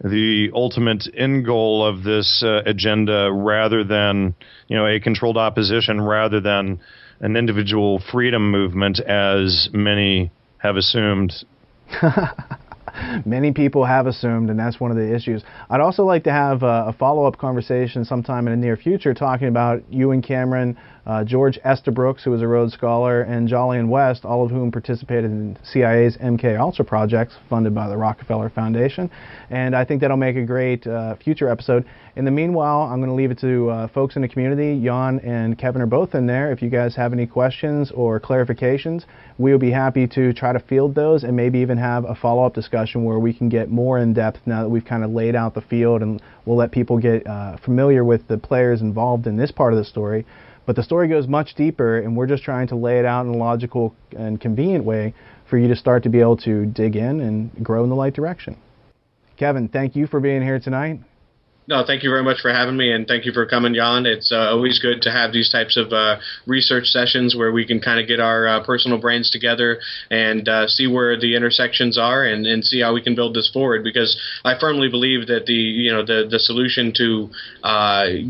the ultimate end goal of this agenda, rather than a controlled opposition, rather than an individual freedom movement, as many have assumed. Many people have assumed, and that's one of the issues. I'd also like to have a follow-up conversation sometime in the near future talking about you and Cameron, George Estabrooks, who was a Rhodes Scholar, and Jolyon West, all of whom participated in CIA's MKULTRA projects funded by the Rockefeller Foundation. And I think that'll make a great future episode. In the meanwhile, I'm going to leave it to folks in the community. Jan and Kevin are both in there. If you guys have any questions or clarifications, we'll be happy to try to field those and maybe even have a follow-up discussion where we can get more in depth now that we've kind of laid out the field, and we'll let people get familiar with the players involved in this part of the story. But the story goes much deeper, and we're just trying to lay it out in a logical and convenient way for you to start to be able to dig in and grow in the right direction. Kevin, thank you for being here tonight. No, thank you very much for having me, and thank you for coming, Jan. It's always good to have these types of research sessions where we can kind of get our personal brains together and see where the intersections are and see how we can build this forward. Because I firmly believe that the solution to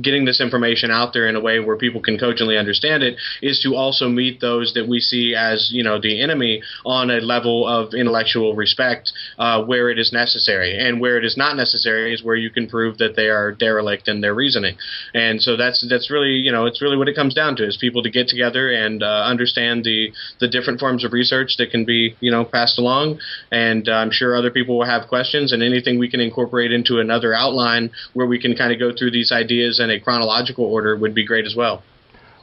getting this information out there in a way where people can cogently understand it is to also meet those that we see as the enemy on a level of intellectual respect where it is necessary, and where it is not necessary is where you can prove that they are derelict in their reasoning. And so that's really it's really what it comes down to, is people to get together and understand the different forms of research that can be passed along. And I'm sure other people will have questions, and anything we can incorporate into another outline where we can kind of go through these ideas in a chronological order would be great as well.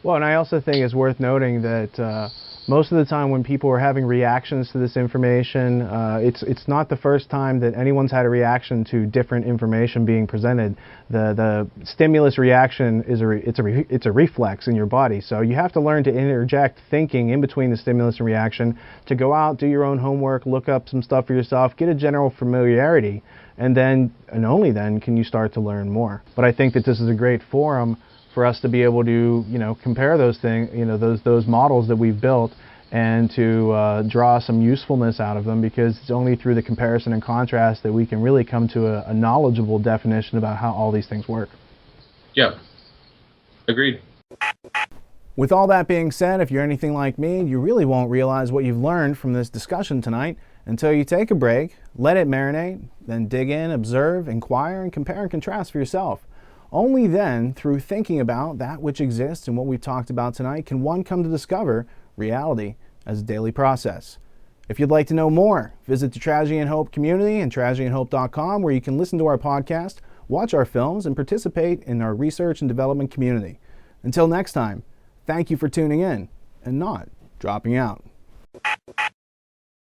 Well, and I also think it's worth noting that most of the time when people are having reactions to this information, it's not the first time that anyone's had a reaction to different information being presented. The stimulus reaction is it's a reflex in your body, so you have to learn to interject thinking in between the stimulus and reaction, to go out, do your own homework, look up some stuff for yourself, get a general familiarity, and then and only then can you start to learn more. But I think that this is a great forum for us to be able to, compare those things, those models that we've built, and to draw some usefulness out of them, because it's only through the comparison and contrast that we can really come to a knowledgeable definition about how all these things work. Yeah, agreed. With all that being said, if you're anything like me, you really won't realize what you've learned from this discussion tonight until you take a break, let it marinate, then dig in, observe, inquire, and compare and contrast for yourself. Only then, through thinking about that which exists and what we've talked about tonight, can one come to discover reality as a daily process. If you'd like to know more, visit the Tragedy and Hope community and tragedyandhope.com, where you can listen to our podcast, watch our films, and participate in our research and development community. Until next time, thank you for tuning in and not dropping out.